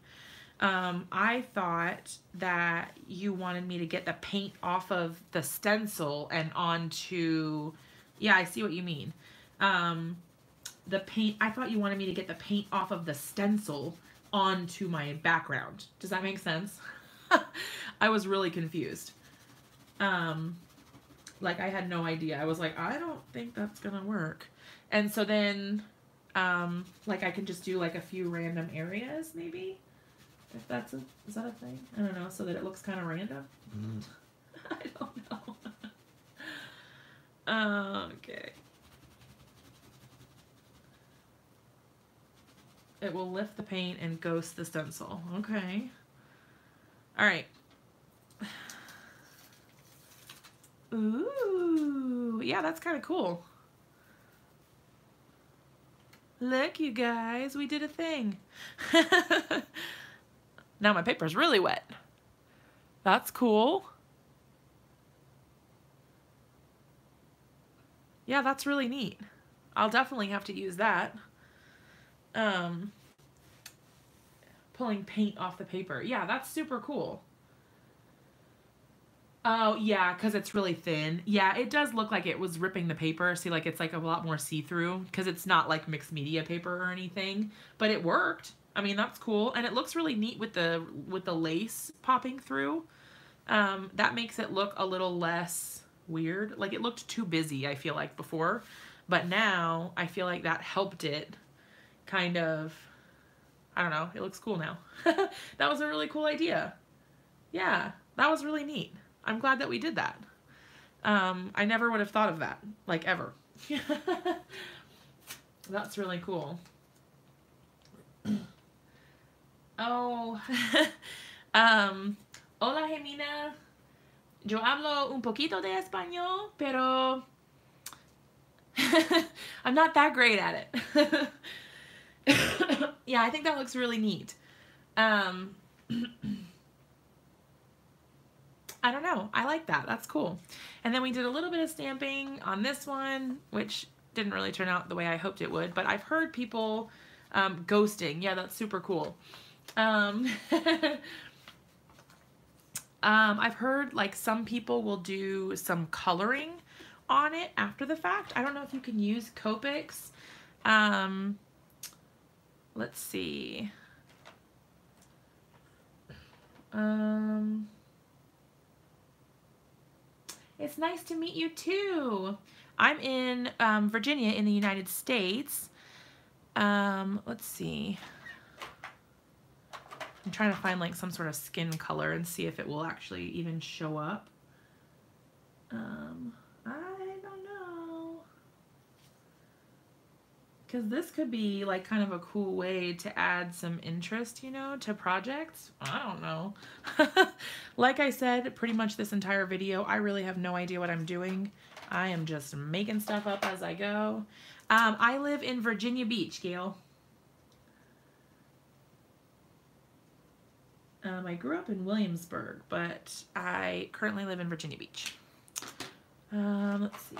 I thought that you wanted me to get the paint off of the stencil and onto, yeah, I see what you mean. The paint, I thought you wanted me to get the paint off of the stencil onto my background. Does that make sense? I was really confused. Like I had no idea. I was like, I don't think that's gonna work. And so then, like I can just do like a few random areas maybe. If that's is that a thing? I don't know, so that it looks kind of random. I don't know. Okay. It will lift the paint and ghost the stencil. Okay. All right. Ooh, yeah, that's kind of cool. Look, you guys, we did a thing. Now my paper's really wet. That's cool. Yeah, that's really neat. I'll definitely have to use that. Pulling paint off the paper. Yeah, that's super cool. Oh, yeah, because it's really thin. Yeah, it does look like it was ripping the paper. See, like it's like a lot more see-through because it's not like mixed media paper or anything, but it worked. I mean, that's cool. And it looks really neat with the lace popping through. That makes it look a little less weird. Like it looked too busy, I feel like before, but now I feel like that helped it kind of, I don't know. It looks cool now. That was a really cool idea. Yeah, that was really neat. I'm glad that we did that. I never would have thought of that, like ever. That's really cool. Oh, hola Gemina. Yo hablo un poquito de español, pero I'm not that great at it. Yeah, I think that looks really neat. I don't know. I like that. That's cool. And then we did a little bit of stamping on this one, which didn't really turn out the way I hoped it would, but I've heard people ghosting. Yeah, that's super cool. I've heard like some people will do some coloring on it after the fact. I don't know if you can use Copics. Let's see. It's nice to meet you too. I'm in Virginia in the United States. Let's see. I'm trying to find like some sort of skin color and see if it will actually even show up. I don't know. Because this could be like kind of a cool way to add some interest, you know, to projects. I don't know. Like I said, pretty much this entire video, I really have no idea what I'm doing. I am just making stuff up as I go. I live in Virginia Beach, Gail. I grew up in Williamsburg, but I currently live in Virginia Beach. Let's see,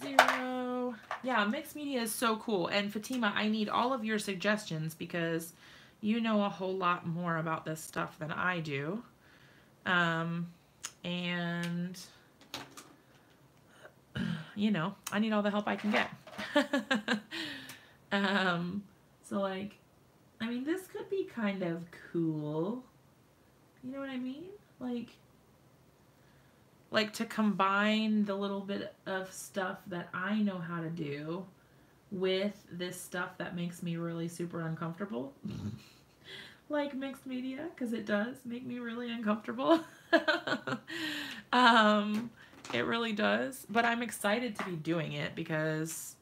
0, 0. Yeah, mixed media is so cool. And Fatima, I need all of your suggestions because you know a whole lot more about this stuff than I do. And, you know, I need all the help I can get. So like, I mean, this could be kind of cool. You know what I mean? Like to combine the little bit of stuff that I know how to do with this stuff that makes me really super uncomfortable. Like mixed media, because it does make me really uncomfortable. It really does. But I'm excited to be doing it because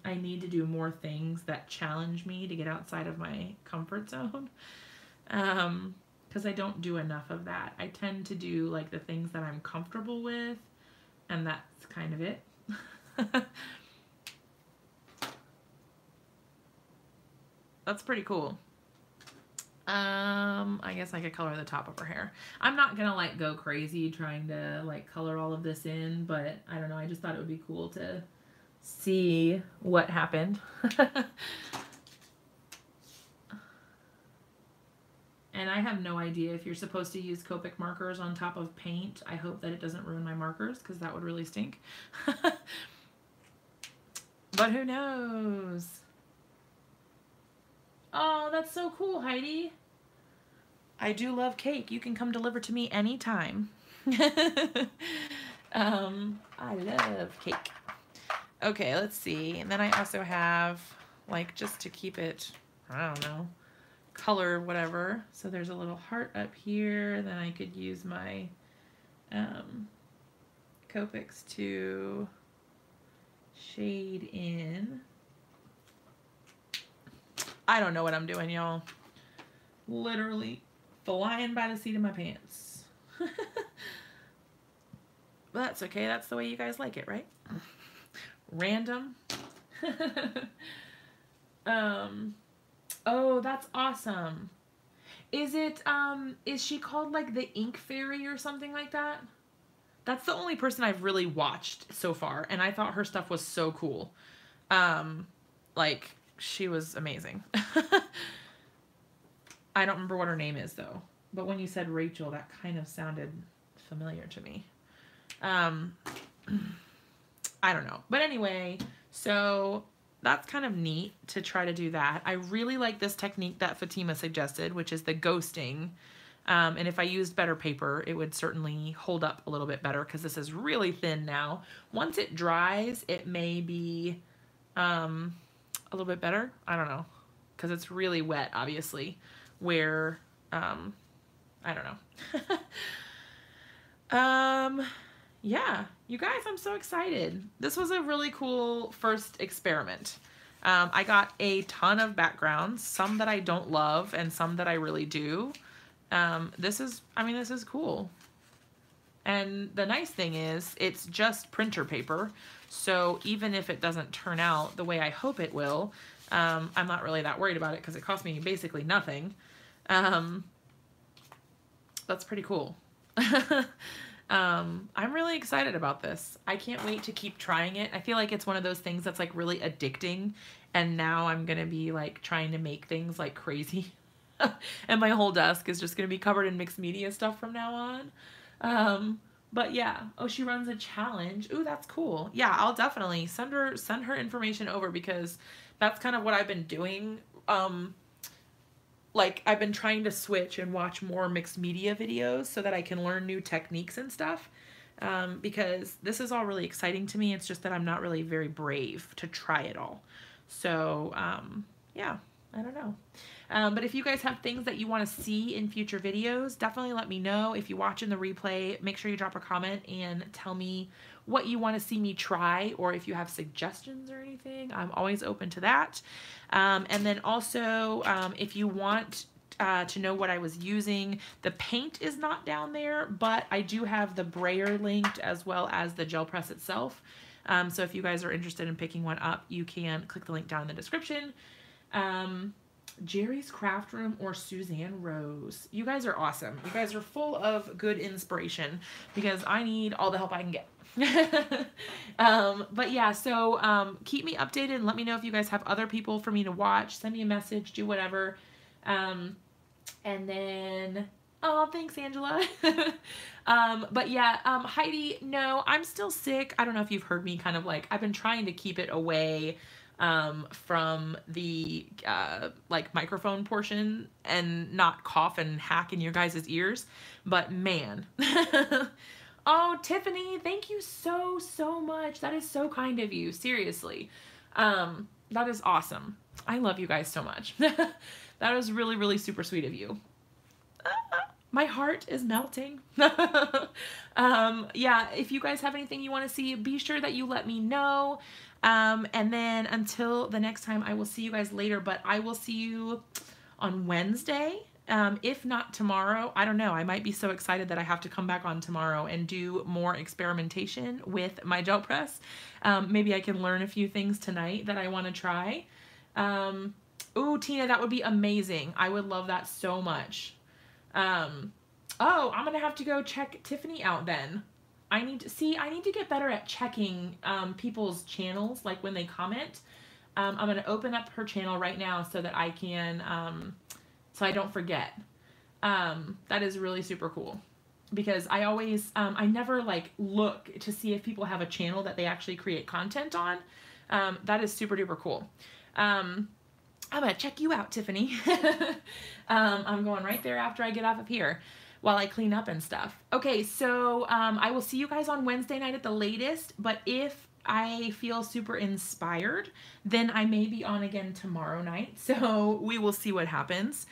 I need to do more things that challenge me to get outside of my comfort zone. Because I don't do enough of that. I tend to do like the things that I'm comfortable with, and that's kind of it. That's pretty cool. I guess I could color the top of her hair. I'm not gonna like go crazy trying to like color all of this in, but I don't know, I just thought it would be cool to see what happened. And I have no idea if you're supposed to use Copic markers on top of paint. I hope that it doesn't ruin my markers because that would really stink. But who knows? Oh, that's so cool, Heidi. I do love cake. You can come deliver to me anytime. I love cake. Okay, let's see. And then I also have, like, just to keep it, I don't know, color whatever. So there's a little heart up here. Then I could use my Copics to shade in. I don't know what I'm doing, y'all. Literally flying by the seat of my pants. But that's okay. That's the way you guys like it, right? Random. Oh, that's awesome. Is it, is she called like the Ink Fairy or something like that? That's the only person I've really watched so far, and I thought her stuff was so cool. Like, she was amazing. I don't remember what her name is, though. But when you said Rachel, that kind of sounded familiar to me. I don't know. But anyway, so that's kind of neat to try to do that. I really like this technique that Fatima suggested, which is the ghosting. And if I used better paper, it would certainly hold up a little bit better because this is really thin now. Once it dries, it may be a little bit better. I don't know, because it's really wet, obviously, where, I don't know. Yeah, you guys, I'm so excited. This was a really cool first experiment. I got a ton of backgrounds, some that I don't love and some that I really do. This is cool. And the nice thing is it's just printer paper. So even if it doesn't turn out the way I hope it will, I'm not really that worried about it because it cost me basically nothing. That's pretty cool. I'm really excited about this. I can't wait to keep trying it. I feel like it's one of those things that's like really addicting, and now I'm gonna be like trying to make things like crazy. And my whole desk is just gonna be covered in mixed media stuff from now on. But yeah, oh, she runs a challenge. Ooh, that's cool. Yeah, I'll definitely send her information over, because that's kind of what I've been doing. Like, I've been trying to switch and watch more mixed media videos so that I can learn new techniques and stuff. Because this is all really exciting to me. It's just that I'm not really very brave to try it all. So, yeah, I don't know. But if you guys have things that you want to see in future videos, definitely let me know. If you watch in the replay, make sure you drop a comment and tell me what you want to see me try, or if you have suggestions or anything. I'm always open to that. And then also, if you want to know what I was using, the paint is not down there, but I do have the Brayer linked, as well as the gel press itself. So if you guys are interested in picking one up, you can click the link down in the description. Jerry's Craft Room or Suzanne Rose. You guys are awesome. You guys are full of good inspiration, because I need all the help I can get. But yeah, so keep me updated and let me know if you guys have other people for me to watch. Send me a message, do whatever. And then, oh, thanks, Angela. But yeah, Heidi, no, I'm still sick. I don't know if you've heard me kind of like, I've been trying to keep it away from the like microphone portion and not cough and hack in your guys' ears, but man. Oh, Tiffany, thank you so much. That is so kind of you, seriously. That is awesome. I love you guys so much. That was really super sweet of you. My heart is melting. Yeah, if you guys have anything you want to see, be sure that you let me know. And then until the next time, I will see you guys later, but I will see you on Wednesday. If not tomorrow, I don't know. I might be so excited that I have to come back on tomorrow and do more experimentation with my gel press. Maybe I can learn a few things tonight that I want to try. Ooh, Tina, that would be amazing. I would love that so much. Oh, I'm going to have to go check Tiffany out then. I need to get better at checking people's channels, like when they comment. I'm going to open up her channel right now so that I can, so I don't forget. That is really super cool, because I always, I never like look to see if people have a channel that they actually create content on. That is super duper cool. I'm going to check you out, Tiffany. I'm going right there after I get off of here, while I clean up and stuff. Okay, so I will see you guys on Wednesday night at the latest, but if I feel super inspired, then I may be on again tomorrow night, so we will see what happens.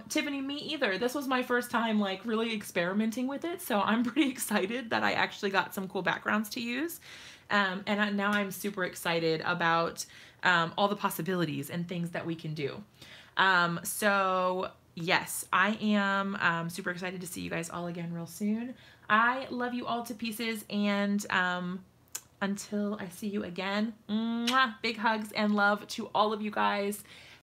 Tiffany, me either. This was my first time like really experimenting with it, so I'm pretty excited that I actually got some cool backgrounds to use. And now I'm super excited about all the possibilities and things that we can do. So yes, I am super excited to see you guys all again real soon. I love you all to pieces, and until I see you again, mwah, big hugs and love to all of you guys.